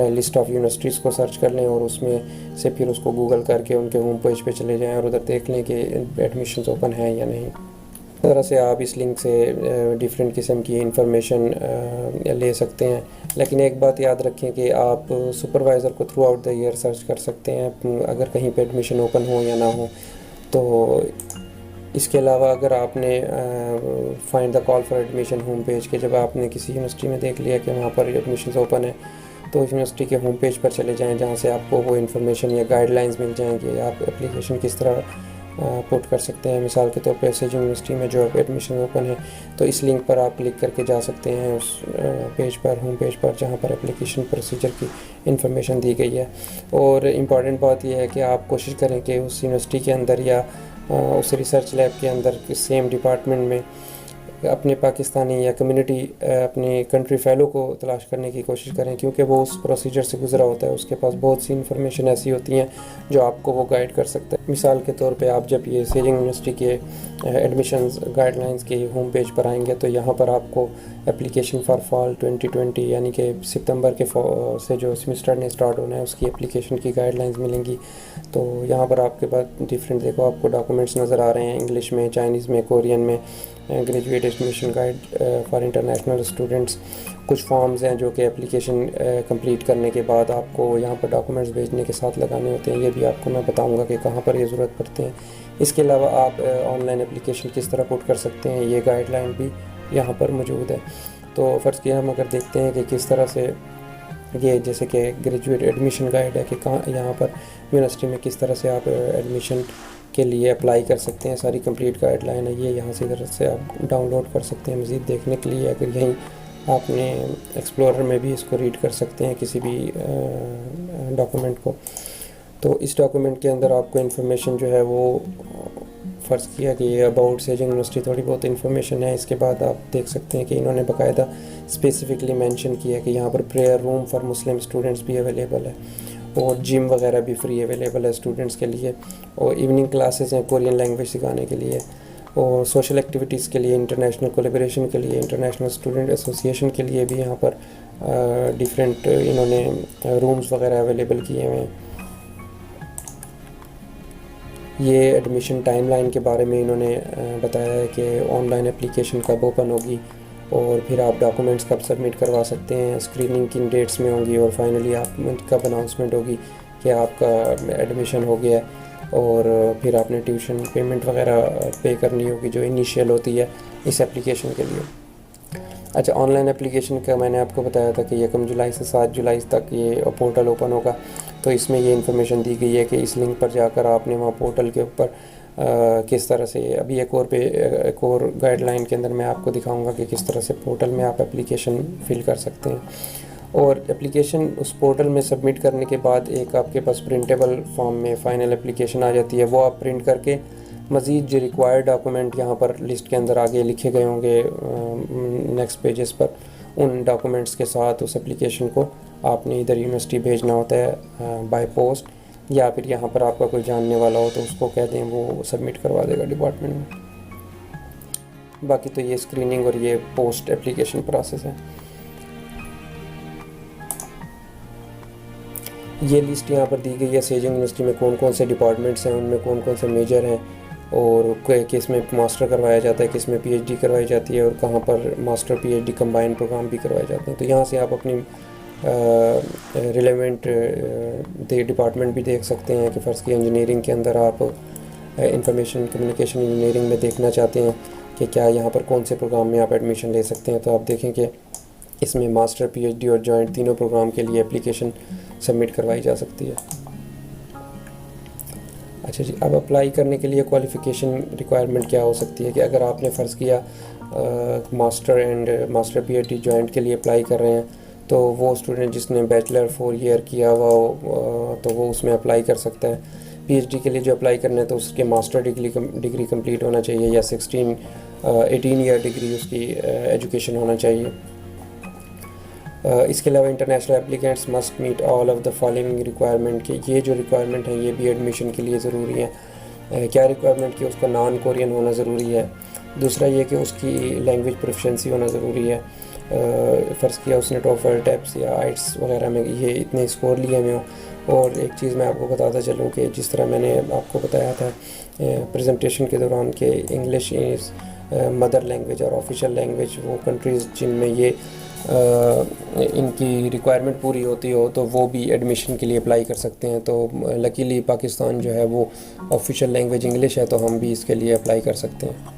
لسٹ آف یونیورسٹیز کو سرچ کر لیں، اور اس میں سے پھر اس کو گوگل کر کے ان کے ہوم پیج پہ چلے جائیں اور ادھر دیکھ لیں کہ ایڈمیشنز اوپن ہیں یا نہیں. اس طرح سے آپ اس لنک سے ڈیفرنٹ قسم کی انفارمیشن لے سکتے ہیں. لیکن ایک بات یاد رکھیں کہ آپ سپروائزر کو throughout the year search کر سکتے ہیں اگر کہیں پہ ایڈمیشن اوپن ہو یا نہ ہو. تو اس کے علاوہ اگر آپ نے find the call for admission home page کے جب آپ نے کسی یونیورسٹی میں دیکھ لیا کہ وہاں پر ایڈمیشنز اوپن ہیں تو اس یونیورسٹی کے ہوم پیج پر چلے جائیں جہاں سے آپ کو وہ انفارمیشن یا گائیڈ لائنز مل جائیں کہ آپ اپلیکیشن کس طرح پٹ کر سکتے ہیں. مثال کے طور پہ سیجنگ یونیورسٹی میں جو ایڈمیشن اوپن ہے تو اس لنک پر آپ کلک کر کے جا سکتے ہیں اس پیج پر، ہوم پیج پر، جہاں پر اپلیکیشن پروسیجر کی انفارمیشن دی گئی ہے. اور امپورٹنٹ بات یہ ہے کہ آپ کوشش کریں کہ اس یونیورسٹی کے اندر یا اس ریسرچ لیب کے اندر سیم ڈپارٹمنٹ میں اپنے پاکستانی یا کمیونٹی اپنی کنٹری فیلو کو تلاش کرنے کی کوشش کریں، کیونکہ وہ اس پروسیجر سے گزرا ہوتا ہے، اس کے پاس بہت سی انفارمیشن ایسی ہوتی ہیں جو آپ کو وہ گائیڈ کر سکتا ہے. مثال کے طور پہ آپ جب یہ سیجنگ یونیورسٹی کے ایڈمیشنز گائیڈ لائنز کے ہوم پیج پر آئیں گے تو یہاں پر آپ کو اپلیکیشن فار فال 2020 یعنی کہ ستمبر کے سے جو سیمسٹر نے اسٹارٹ ہونا ہے اس کی اپلیکیشن کی گائیڈ لائنز ملیں گی. تو یہاں پر آپ کے پاس ڈفرینٹ دیکھو آپ کو ڈاکومنٹس نظر آ رہے ہیں، انگلش میں، چائنیز میں، کورین میں، graduate admission guide for international students. کچھ فارمز ہیں جو کہ اپلیکیشن کمپلیٹ کرنے کے بعد آپ کو یہاں پر ڈاکومنٹس بھیجنے کے ساتھ لگانے ہوتے ہیں. یہ بھی آپ کو میں بتاؤں گا کہ کہاں پر یہ ضرورت پڑتے ہیں. اس کے علاوہ آپ آن لائن اپلیکیشن کس طرح پٹ کر سکتے ہیں یہ گائیڈ لائن بھی یہاں پر موجود ہے. تو فرض کیا ہم اگر دیکھتے ہیں کہ کس طرح سے یہ جیسے کہ گریجویٹ ایڈمیشن گائیڈ ہے کہ کہاں یہاں پر یونیورسٹی میں کس طرح سے آپ ایڈمیشن کے لیے اپلائی کر سکتے ہیں. ساری کمپلیٹ گائیڈ لائن ہے یہ, یہاں سے ادھر سے آپ ڈاؤن لوڈ کر سکتے ہیں مزید دیکھنے کے لیے. اگر یہیں آپ نے ایکسپلورر میں بھی اس کو ریڈ کر سکتے ہیں کسی بھی ڈاکومنٹ کو. تو اس ڈاکومنٹ کے اندر آپ کو انفارمیشن جو ہے وہ فرض کیا کہ یہ اباؤٹ سیجنگ یونیورسٹی تھوڑی بہت انفارمیشن ہے. اس کے بعد آپ دیکھ سکتے ہیں کہ انہوں نے باقاعدہ اسپیسیفکلی مینشن کیا کہ یہاں پر prayer room for Muslim students بھی اویلیبل ہے, اور جم وغیرہ بھی فری اویلیبل ہے اسٹوڈنٹس کے لیے, اور ایوننگ کلاسز ہیں کورین لینگویج سکھانے کے لیے, اور سوشل ایکٹیویٹیز کے لیے, انٹرنیشنل کولیبریشن کے لیے, انٹرنیشنل اسٹوڈنٹ ایسوسیشن کے لیے بھی یہاں پر ڈیفرینٹ انہوں نے رومز وغیرہ اویلیبل کیے ہوئے ہیں. یہ ایڈمیشن ٹائم لائن کے بارے میں انہوں نے بتایا ہے کہ آن لائن اپلیکیشن کب اوپن ہوگی, اور پھر آپ ڈاکومنٹس کب سبمٹ کروا سکتے ہیں, اسکریننگ کن ڈیٹس میں ہوں گی, اور فائنلی آپ کب اناؤنسمنٹ ہوگی کہ آپ کا ایڈمیشن ہو گیا ہے, اور پھر آپ نے ٹیوشن پیمنٹ وغیرہ پے کرنی ہوگی جو انیشیل ہوتی ہے اس اپلیکیشن کے لیے. اچھا, آن لائن اپلیکیشن کا میں نے آپ کو بتایا تھا کہ 1 جولائی سے 7 جولائی تک یہ پورٹل اوپن ہوگا. تو اس میں یہ انفارمیشن دی گئی ہے کہ اس لنک پر جا کر آپ نے وہاں پورٹل کے اوپر کس طرح سے, ابھی ایک اور گائیڈ لائن کے اندر میں آپ کو دکھاؤں گا کہ کس طرح سے پورٹل میں آپ اپلیکیشن فل کر سکتے ہیں. اور اپلیکیشن اس پورٹل میں سبمٹ کرنے کے بعد ایک آپ کے پاس پرنٹیبل فارم میں فائنل اپلیکیشن آ جاتی ہے. وہ آپ پرنٹ کر کے مزید جو ریکوائرڈ ڈاکومنٹ یہاں پر لسٹ کے اندر آگے لکھے گئے ہوں گے نیکسٹ پیجز پر, ان ڈاکومنٹس کے ساتھ اس اپلیکیشن کو آپ نے ادھر یونیورسٹی بھیجنا ہوتا ہے بائی پوسٹ, یا پھر یہاں پر آپ کا کوئی جاننے والا ہو تو اس کو کہہ دیں وہ سبمٹ کروا دے گا ڈپارٹمنٹ میں. باقی تو یہ اسکریننگ اور یہ پوسٹ اپلیکیشن پروسیس ہے. یہ لسٹ یہاں پر دی گئی ہے سیجنگ یونیورسٹی میں کون کون سے ڈپارٹمنٹس ہیں, ان میں کون کون سے میجر ہیں, اور کس میں ماسٹر کروایا جاتا ہے, کس میں پی ایچ ڈی کروائی جاتی ہے, اور کہاں پر master P H D combine program بھی کروائے جاتے ہیں. تو یہاں سے آپ اپنی ریلیونٹ ڈپارٹمنٹ بھی دیکھ سکتے ہیں کہ فرض کی انجینئرنگ کے اندر آپ انفارمیشن کمیونیکیشن انجینئرنگ میں دیکھنا چاہتے ہیں کہ کیا یہاں پر کون سے پروگرام میں آپ ایڈمیشن لے سکتے ہیں. تو آپ دیکھیں کہ اس میں ماسٹر پی ایچ ڈی اور جوائنٹ تینوں پروگرام کے لیے اپلیکیشن سبمٹ کروائی جا سکتی ہے. اچھا جی, اب اپلائی کرنے کے لیے کوالیفیکیشن ریکوائرمنٹ کیا ہو سکتی ہے کہ اگر آپ نے فرض کیا master and master P H D joint کے لیے اپلائی کر رہے ہیں تو وہ اسٹوڈنٹ جس نے بیچلر 4 ایئر کیا ہوا ہو تو وہ اس میں اپلائی کر سکتا ہے. پی ایچ ڈی کے لیے جو اپلائی کرنا ہے تو اس کے ماسٹر ڈگری کمپلیٹ ہونا چاہیے, یا 18 ایئر ڈگری اس کی ایجوکیشن ہونا چاہیے. اس کے علاوہ international applicants must meet all of the following requirement, کہ یہ جو ریکوائرمنٹ ہیں یہ بھی ایڈمیشن کے لیے ضروری ہیں. کیا ریکوائرمنٹ کہ اس کا نان کورین ہونا ضروری ہے. دوسرا یہ کہ اس کی لینگویج پروفیشنسی ہونا ضروری ہے. فرض کیا اس نے ٹوفل ٹیپس یا آئٹس وغیرہ میں یہ اتنے اسکور لیے ہوئے ہوں. اور ایک چیز میں آپ کو بتاتا چلوں کہ جس طرح میں نے آپ کو بتایا تھا پریزنٹیشن کے دوران کہ انگلش از مدر لینگویج اور آفیشیل لینگویج, وہ کنٹریز جن میں یہ ان کی ریکوائرمنٹ پوری ہوتی ہو تو وہ بھی ایڈمیشن کے لیے اپلائی کر سکتے ہیں. تو لکیلی پاکستان جو ہے وہ آفیشیل لینگویج انگلش ہے تو ہم بھی اس کے لیے اپلائی کر سکتے ہیں.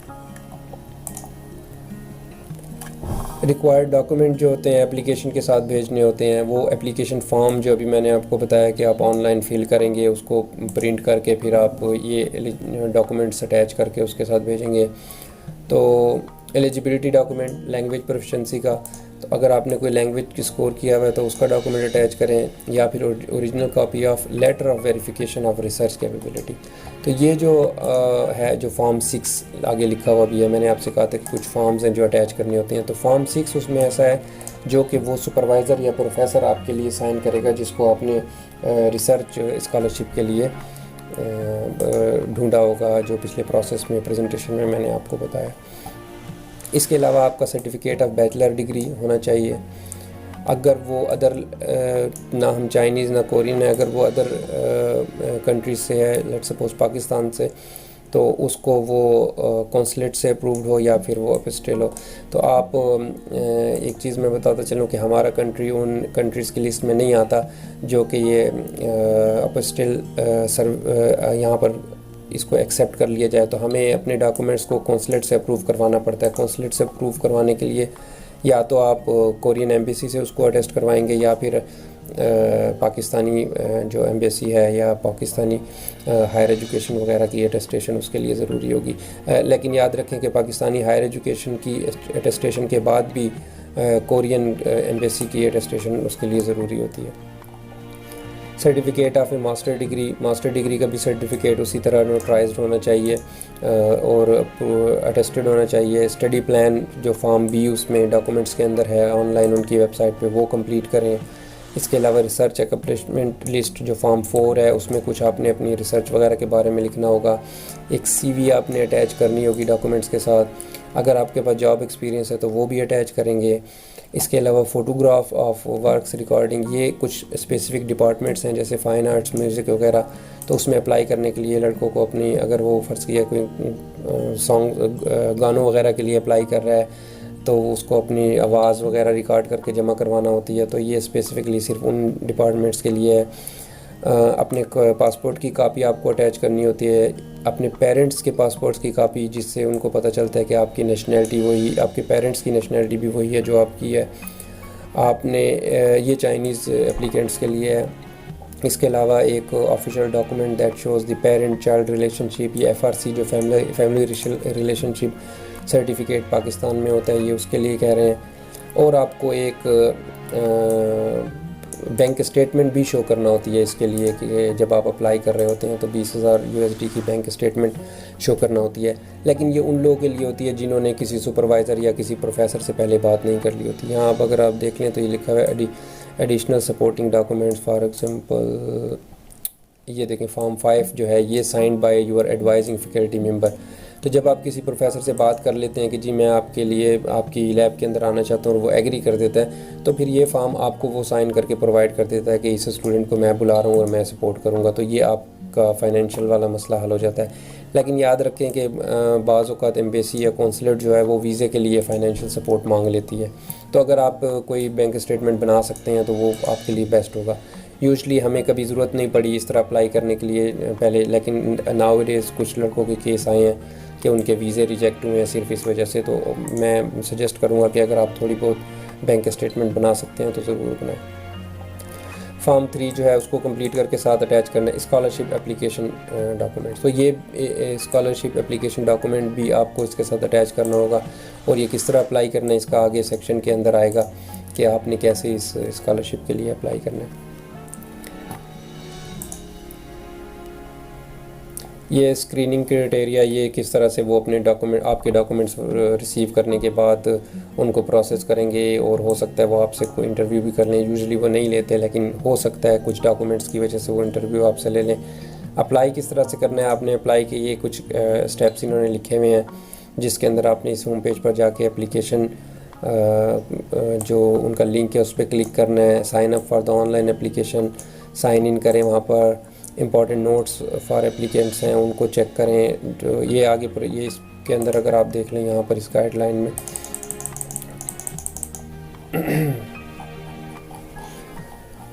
ریکوائرڈ ڈاکومنٹ جو ہوتے ہیں اپلیکیشن کے ساتھ بھیجنے ہوتے ہیں, وہ اپلیکیشن فارم جو ابھی میں نے آپ کو بتایا کہ آپ آن لائن فل کریں گے, اس کو پرنٹ کر کے پھر آپ یہ ڈاکومنٹس اٹیچ کر کے اس کے ساتھ بھیجیں گے. تو ایلیجیبلٹی ڈاکومنٹ لینگویج پروفیشنسی کا, تو اگر آپ نے کوئی لینگویج کی اسکور کیا ہوا ہے تو اس کا ڈاکومنٹ اٹیچ کریں, یا پھر original copy of letter of verification of research capability. تو یہ جو ہے جو فارم 6 آگے لکھا ہوا بھی ہے, میں نے آپ سے کہا تھا کہ کچھ فارمز ہیں جو اٹیچ کرنے ہوتے ہیں. تو فارم 6 اس میں ایسا ہے جو کہ وہ سپروائزر یا پروفیسر آپ کے لیے سائن کرے گا جس کو آپ نے ریسرچ اسکالرشپ کے لیے ڈھونڈا ہوگا, جو پچھلے پروسیس میں پریزنٹیشن میں نے آپ کو بتایا. اس کے علاوہ آپ کا سرٹیفکیٹ آف بیچلر ڈگری ہونا چاہیے. اگر وہ ادر نہ ہم چائنیز نہ کورین ہے, اگر وہ ادر کنٹریز سے ہے, لیٹ سپوز پاکستان سے, تو اس کو وہ کونسلیٹ سے اپرووڈ ہو یا پھر وہ اپسٹل ہو. تو آپ ایک چیز میں بتاتا چلوں کہ ہمارا کنٹری ان کنٹریز کی لسٹ میں نہیں آتا جو کہ یہ اپسٹل یہاں پر اس کو ایکسیپٹ کر لیا جائے. تو ہمیں اپنے ڈاکومنٹس کو کونسلیٹ سے اپروو کروانا پڑتا ہے. کونسلیٹ سے اپروو کروانے کے لیے یا تو آپ کورین ایمبیسی سے اس کو اٹیسٹ کروائیں گے, یا پھر پاکستانی جو ایمبیسی ہے یا پاکستانی ہائر ایجوکیشن وغیرہ کی اٹیسٹیشن اس کے لیے ضروری ہوگی. لیکن یاد رکھیں کہ پاکستانی ہائر ایجوکیشن کی اٹیسٹیشن کے بعد بھی کورین ایمبیسی کی اٹیسٹیشن اس کے لیے ضروری ہوتی ہے. Certificate of a master degree کا بھی سرٹیفکیٹ اسی طرح نوٹرائزڈ ہونا چاہیے اور اٹیسٹڈ ہونا چاہیے. اسٹڈی پلان جو فارم بی اس میں ڈاکومنٹس کے اندر ہے آن لائن ان کی ویب سائٹ پہ وہ کمپلیٹ کریں. اس کے علاوہ ریسرچ اکمپلشمنٹ لسٹ جو فارم 4 ہے اس میں کچھ آپ نے اپنی ریسرچ وغیرہ کے بارے میں لکھنا ہوگا. ایک سی وی آپ نے اٹیچ کرنی ہوگی ڈاکومنٹس کے ساتھ. اگر آپ کے پاس جاب ایکسپیرینس ہے تو وہ بھی اٹیچ کریں گے. اس کے علاوہ فوٹوگراف آف ورکس ریکارڈنگ، یہ کچھ اسپیسیفک ڈپارٹمنٹس ہیں جیسے فائن آرٹس، میوزک وغیرہ، تو اس میں اپلائی کرنے کے لیے لڑکوں کو اپنی، اگر وہ فرض کیا کوئی گانوں وغیرہ کے لیے اپلائی کر رہا ہے تو اس کو اپنی آواز وغیرہ ریکارڈ کر کے جمع کروانا ہوتی ہے. تو یہ اسپیسیفکلی صرف ان ڈپارٹمنٹس کے لیے ہے. اپنے پاسپورٹ کی کاپی آپ کو اٹیچ کرنی ہوتی ہے، اپنے پیرنٹس کے پاسپورٹس کی کاپی، جس سے ان کو پتہ چلتا ہے کہ آپ کی نیشنلٹی وہی، آپ کے پیرنٹس کی نیشنلٹی بھی وہی ہے جو آپ کی ہے. آپ نے یہ چائنیز اپلیکینٹس کے لیے ہے. اس کے علاوہ ایک official document that shows the parent child relationship, یہ FRC جو family relationship certificate Pakistan میں ہوتا ہے، یہ اس کے لیے کہہ رہے ہیں. اور آپ کو ایک بینک اسٹیٹمنٹ بھی شو کرنا ہوتی ہے اس کے لیے، کہ جب آپ اپلائی کر رہے ہوتے ہیں تو 20,000 USD کی بینک اسٹیٹمنٹ شو کرنا ہوتی ہے. لیکن یہ ان لوگوں کے لیے ہوتی ہے جنہوں نے کسی سپروائزر یا کسی پروفیسر سے پہلے بات نہیں کر لی ہوتی. یہاں اگر آپ دیکھ لیں تو یہ لکھا ہوا ہے additional supporting documents, for example یہ دیکھیں فارم 5 جو ہے یہ signed by your advising faculty member. تو جب آپ کسی پروفیسر سے بات کر لیتے ہیں کہ جی میں آپ کے لیے آپ کی لیب کے اندر آنا چاہتا ہوں اور وہ ایگری کر دیتا ہے، تو پھر یہ فارم آپ کو وہ سائن کر کے پرووائڈ کر دیتا ہے کہ اس اسٹوڈنٹ کو میں بلا رہا ہوں اور میں سپورٹ کروں گا. تو یہ آپ کا فائنینشیل والا مسئلہ حل ہو جاتا ہے. لیکن یاد رکھیں کہ بعض اوقات ایمبیسی یا کونسلیٹ جو ہے وہ ویزے کے لیے فائنینشیل سپورٹ مانگ لیتی ہے. تو اگر آپ کوئی بینک اسٹیٹمنٹ بنا سکتے ہیں تو وہ آپ کے لیے بیسٹ ہوگا. یوزلی ہمیں کبھی ضرورت نہیں پڑی اس طرح اپلائی کرنے کے لیے پہلے، لیکن ناؤ ڈیز کچھ لڑکوں کے کیس آئے ہیں کہ ان کے ویزے ریجیکٹ ہوئے ہیں صرف اس وجہ سے. تو میں سجیسٹ کروں گا کہ اگر آپ تھوڑی بہت بینک اسٹیٹمنٹ بنا سکتے ہیں تو ضرور بنائیں. فارم 3 جو ہے اس کو کمپلیٹ کر کے ساتھ اٹیچ کرنا ہے اسکالرشپ اپلیکیشن ڈاکومنٹ. تو یہ اسکالرشپ اپلیکیشن ڈاکومنٹ بھی آپ کو اس کے ساتھ اٹیچ کرنا ہوگا. اور یہ کس طرح اپلائی کرنا ہے اس کا آگے سیکشن کے اندر آئے گا کہ آپ نے کیسے اس اسکالرشپ کے لیے اپلائی کرنا ہے. یہ اسکریننگ کرائٹیریا، یہ کس طرح سے وہ اپنے آپ کے ڈاکومنٹس ریسیو کرنے کے بعد ان کو پروسیس کریں گے، اور ہو سکتا ہے وہ آپ سے کوئی انٹرویو بھی کر لیں. یوزلی وہ نہیں لیتے، لیکن ہو سکتا ہے کچھ ڈاکومنٹس کی وجہ سے وہ انٹرویو آپ سے لے لیں. اپلائی کس طرح سے کرنا ہے، آپ نے اپلائی کے یہ کچھ اسٹیپس انہوں نے لکھے ہوئے ہیں، جس کے اندر آپ نے اس ہوم پیج پر جا کے اپلیکیشن جو ان کا لنک ہے اس پہ کلک کرنا ہے. Sign up for the online application, sign in کریں. وہاں پر امپورٹنٹ نوٹس فار اپلیکینٹس ہیں ان کو چیک کریں. جو یہ آگے پر یہ اس کے اندر اگر آپ دیکھ لیں یہاں پر اس گائیڈ لائن میں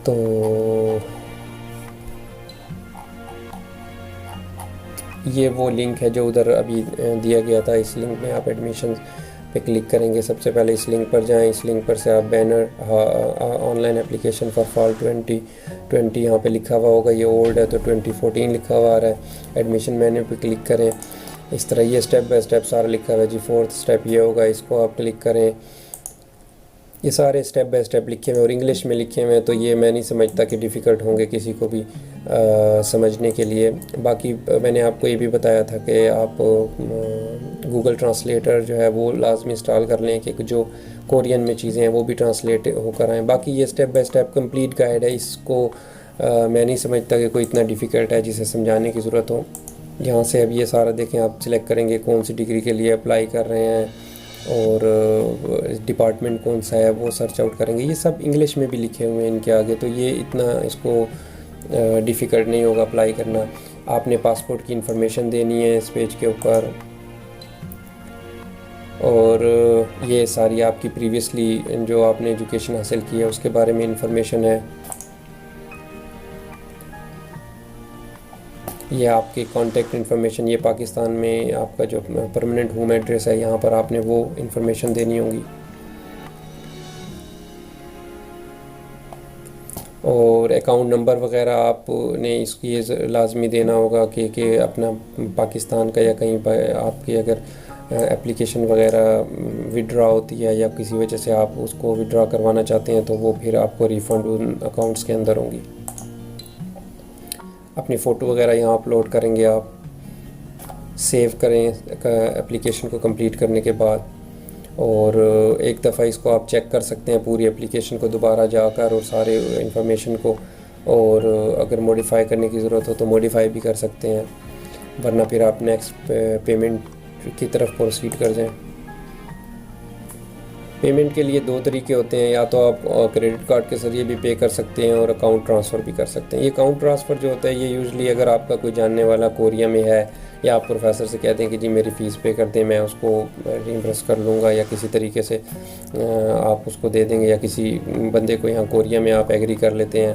تو یہ وہ لنک ہے جو ادھر ابھی دیا گیا تھا. اس لنک میں آپ ایڈمیشن پہ کلک کریں گے. سب سے پہلے اس لنک پر جائیں. اس لنک پر سے آپ banner online application for fall 2020 یہاں پہ لکھا ہوا ہوگا. یہ اولڈ ہے تو 2014 لکھا ہوا آ رہا ہے. ایڈمیشن مینیو پہ کلک کریں. اس طرح یہ اسٹیپ بائی اسٹیپ سارا لکھا ہوا ہے. جی 4تھ اسٹیپ یہ ہوگا، اس کو آپ کلک کریں. یہ سارے اسٹیپ بائی اسٹیپ لکھے ہوئے اور انگلش میں لکھے ہوئے ہیں، تو یہ میں نہیں سمجھتا کہ ڈیفیکلٹ ہوں گے کسی کو بھی سمجھنے کے لیے. باقی میں نے آپ کو یہ بھی بتایا تھا کہ آپ گوگل ٹرانسلیٹر جو ہے وہ لازمی انسٹال کر لیں کہ جو کورین میں چیزیں ہیں وہ بھی ٹرانسلیٹ ہو کر آئیں. باقی یہ step by step complete guide ہے. اس کو میں نہیں سمجھتا کہ کوئی اتنا ڈیفیکلٹ ہے جسے سمجھانے کی ضرورت ہو. یہاں سے اب یہ سارا دیکھیں، آپ سلیکٹ کریں گے کون سی ڈگری کے لیے اپلائی کر رہے ہیں اور ڈپارٹمنٹ کون سا ہے وہ سرچ آؤٹ کریں گے. یہ سب انگلش میں بھی لکھے ہوئے ہیں ان کے آگے، تو یہ اتنا اس کو ڈیفیکلٹ نہیں ہوگا اپلائی کرنا. آپ نے پاسپورٹ کی انفارمیشن دینی ہے اس پیج کے اوپر، اور یہ ساری آپ کی پریویسلی جو آپ نے ایجوکیشن حاصل کی ہے اس کے بارے میں انفارمیشن ہے. یہ آپ کی کانٹیکٹ انفارمیشن، یہ پاکستان میں آپ کا جو پرماننٹ ہوم ایڈریس ہے یہاں پر آپ نے وہ انفارمیشن دینی ہوگی. اور اکاؤنٹ نمبر وغیرہ آپ نے اس کی لازمی دینا ہوگا کہ اپنا پاکستان کا یا کہیں پر آپ کی اگر اپلیکیشن وغیرہ وڈرا ہوتی ہے یا کسی وجہ سے آپ اس کو وڈرا کروانا چاہتے ہیں تو وہ پھر آپ کو ریفنڈ ان اکاؤنٹس کے اندر ہوں گی. اپنی فوٹو وغیرہ یہاں اپلوڈ کریں گے, آپ سیو کریں اپلیکیشن کو کمپلیٹ کرنے کے بعد, اور ایک دفعہ اس کو آپ چیک کر سکتے ہیں پوری اپلیکیشن کو دوبارہ جا کر اور سارے انفارمیشن کو, اور اگر موڈیفائی کرنے کی ضرورت ہو تو موڈیفائی بھی کر سکتے ہیں, ورنہ پھر آپ نیکسٹ پیمنٹ کی طرف پروسیڈ کر جائیں. پیمنٹ کے لیے 2 طریقے ہوتے ہیں, یا تو آپ کریڈٹ کارڈ کے ذریعے بھی پے کر سکتے ہیں اور اکاؤنٹ ٹرانسفر بھی کر سکتے ہیں. یہ اکاؤنٹ ٹرانسفر جو ہوتا ہے یہ یوزلی اگر آپ کا کوئی جاننے والا کوریا میں ہے یا آپ پروفیسر سے کہتے ہیں کہ جی میری فیس پے کر دیں, میں اس کو ریمبرس کر لوں گا, یا کسی طریقے سے آپ اس کو دے دیں گے, یا کسی بندے کو یہاں کوریا میں آپ ایگری کر لیتے ہیں,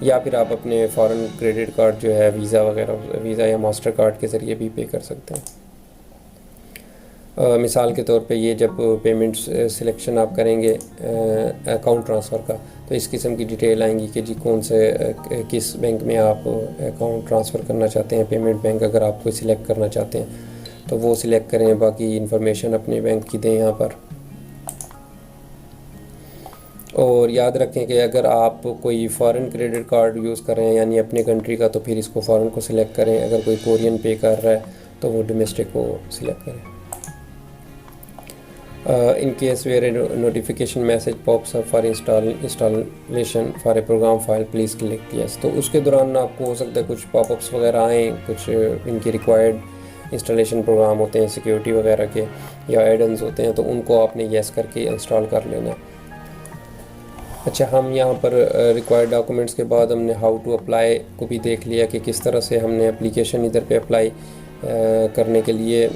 یا پھر آپ اپنے فارن کریڈٹ کارڈ جو ہے ویزا وغیرہ, ویزا یا ماسٹر کارڈ کے ذریعے بھی پے کر سکتے ہیں. مثال کے طور پہ یہ جب پیمنٹ سلیکشن آپ کریں گے اکاؤنٹ ٹرانسفر کا, تو اس قسم کی ڈیٹیل آئیں گی کہ جی کون سے کس بینک میں آپ اکاؤنٹ ٹرانسفر کرنا چاہتے ہیں, پیمنٹ بینک اگر آپ کوئی سلیکٹ کرنا چاہتے ہیں تو وہ سلیکٹ کریں, باقی انفارمیشن اپنے بینک کی دیں یہاں پر. اور یاد رکھیں کہ اگر آپ کوئی فارن کریڈٹ کارڈ یوز کر رہے ہیں یعنی اپنے کنٹری کا, تو پھر اس کو فارن کو سلیکٹ کریں, اگر کوئی کورین پے کر رہا ہے تو وہ ڈومیسٹک کو سلیکٹ کریں. In case where a notification message pops up for installation for a program file, please click yes. تو اس کے دوران آپ کو ہو سکتا ہے کچھ پاپ اپس وغیرہ آئیں, کچھ ان کی ریکوائرڈ انسٹالیشن پروگرام ہوتے ہیں سیکیورٹی وغیرہ کے یا ایڈ انز ہوتے ہیں, تو ان کو آپ نے یس کر کے انسٹال کر لینا. اچھا, ہم یہاں پر ریکوائرڈ ڈاکومنٹس کے بعد ہم نے ہاؤ ٹو اپلائی کو بھی دیکھ لیا کہ کس طرح سے ہم نے اپلیکیشن ادھر پہ اپلائی کرنے کے لیے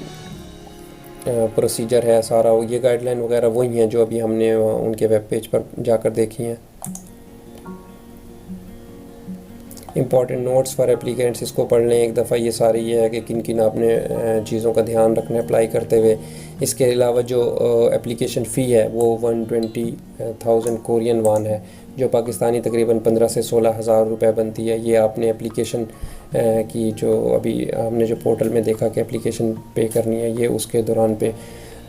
پروسیجر ہے سارا. یہ گائیڈ لائن وغیرہ وہی ہیں جو ابھی ہم نے ان کے ویب پیج پر جا کر دیکھی ہیں. امپورٹنٹ نوٹس فار اپلیکینٹس, اس کو پڑھ لیں ایک دفعہ. یہ ساری یہ ہے کہ کن کن آپ نے چیزوں کا دھیان رکھنا ہے اپلائی کرتے ہوئے. اس کے علاوہ جو اپلیکیشن فی ہے وہ 120,000 کورین وان ہے, جو پاکستانی تقریباً 15 سے 16,000 روپے بنتی ہے. یہ آپ نے اپلیکیشن کی جو ابھی ہم نے جو پورٹل میں دیکھا کہ اپلیکیشن پے کرنی ہے, یہ اس کے دوران پہ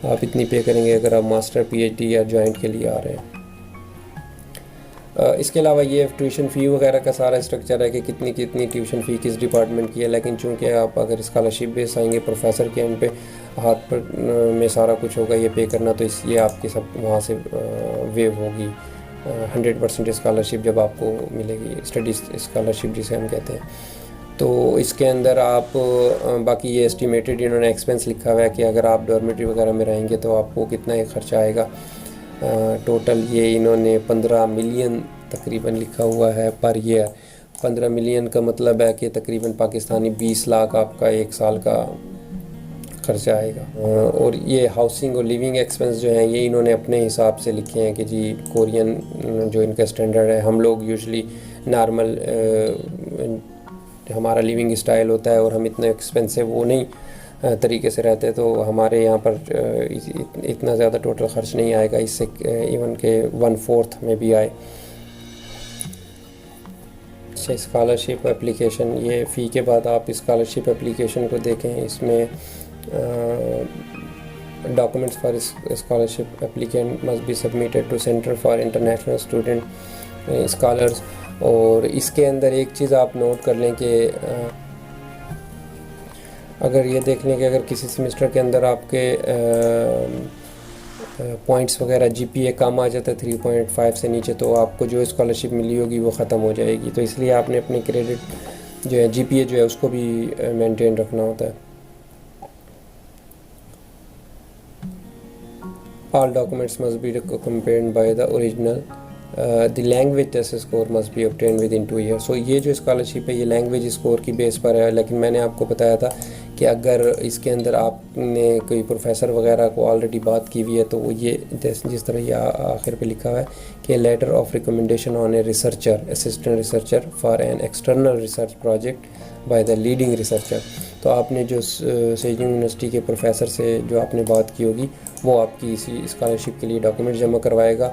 آپ اتنی پے کریں گے اگر آپ ماسٹر پی ایچ ڈی یا جوائنٹ کے لیے آ رہے ہیں. اس کے علاوہ یہ ٹیوشن فی وغیرہ کا سارا اسٹرکچر ہے کہ کتنی ٹیوشن فی کس ڈپارٹمنٹ کی ہے, لیکن چونکہ آپ اگر اسکالرشپ بیس آئیں گے پروفیسر کے ان پہ ہاتھ پر میں سارا کچھ ہوگا یہ پے کرنا, تو یہ آپ کی سب وہاں سے ویو ہوگی 100% اسکالرشپ جب آپ کو ملے گی, اسٹڈی اسکالرشپ جسے ہم کہتے ہیں. تو اس کے اندر آپ باقی یہ اسٹیمیٹڈ انہوں نے ایکسپینس لکھا ہوا ہے کہ اگر آپ ڈورمیٹری وغیرہ میں رہیں گے تو آپ کو کتنا ایک خرچہ آئے گا. ٹوٹل یہ انہوں نے 15 ملین تقریباً لکھا ہوا ہے پر ایئر. 15 ملین کا مطلب ہے کہ تقریباً پاکستانی 20 لاکھ آپ کا ایک سال کا خرچہ آئے گا. اور یہ ہاؤسنگ اور لیونگ ایکسپنس جو ہیں یہ انہوں نے اپنے حساب سے لکھے ہیں کہ جی کورین جو ان کا اسٹینڈرڈ ہے, ہم لوگ یوزلی نارمل ہمارا لیونگ اسٹائل ہوتا ہے اور ہم اتنا ایکسپینسو وہ نہیں طریقے سے رہتے, تو ہمارے یہاں پر اتنا زیادہ ٹوٹل خرچ نہیں آئے گا, اس سے ایون کہ 1/4 میں بھی آئے. اچھا, اسکالرشپ اپلیکیشن, یہ فی کے بعد آپ اسکالرشپ اپلیکیشن کو دیکھیں. اس میں documents for scholarship applicant must be submitted to centre for international student scholars. اور اس کے اندر ایک چیز آپ نوٹ کر لیں کہ اگر یہ دیکھ لیں کہ اگر کسی سیمسٹر کے اندر آپ کے پوائنٹس وغیرہ جی پی اے کم آ جاتا ہے 3.5 سے نیچے, تو آپ کو جو اسکالرشپ ملی ہوگی وہ ختم ہو جائے گی. تو اس لیے آپ نے اپنے کریڈٹ جو ہے جی پی اے جو ہے اس کو بھی مینٹین رکھنا ہوتا ہے. All documents must be accompanied by the original. The language test score must be obtained within 2 years. So یہ جو اسکالرشپ ہے یہ لینگویج اسکور کی بیس پر ہے, لیکن میں نے آپ کو بتایا تھا کہ اگر اس کے اندر آپ نے کوئی پروفیسر وغیرہ کو آلریڈی بات کی ہوئی ہے تو وہ یہ جس طرح یہ آخر پہ لکھا ہوا ہے کہ letter of recommendation on a researcher assistant researcher for an external research project by the leading researcher. تو آپ نے جو سیجنگ یونیورسٹی کے پروفیسر سے جو آپ نے بات کی ہوگی وہ آپ کی اسی اسکالرشپ کے لیے ڈاکومنٹ جمع کروائے گا,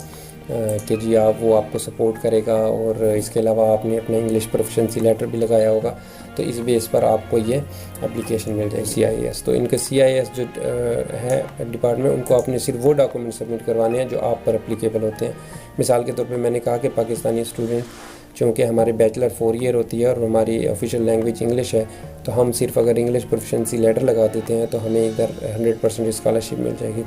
کہ جی وہ آپ کو سپورٹ کرے گا، اور اس کے علاوہ آپ نے اپنا انگلش پروفیشنسی لیٹر بھی لگایا ہوگا، تو اس بیس پر آپ کو یہ اپلیکیشن مل جائے CIS. تو ان کا CIS جو ہے ڈپارٹمنٹ، ان کو آپ نے صرف وہ ڈاکومنٹ سبمٹ کروانے ہیں جو آپ پر اپلیکیبل ہوتے ہیں. مثال کے طور پہ میں نے کہا کہ پاکستانی اسٹوڈنٹ چونکہ ہمارے بیچلر 4 ایئر ہوتی ہے اور ہماری آفیشیل لینگویج انگلش ہے، تو ہم صرف اگر انگلش پروفیشنسی لیٹر لگا دیتے ہیں تو ہمیں ادھر 100% اسکالرشپ مل جائے گی.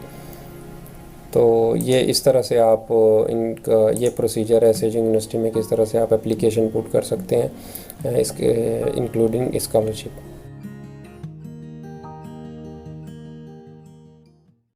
تو یہ اس طرح سے آپ ان کا یہ پروسیجر ہے سیجنگ یونیورسٹی میں، کس طرح سے آپ اپلیکیشن پٹ کر سکتے ہیں اس کے انکلوڈنگ اسکالرشپ.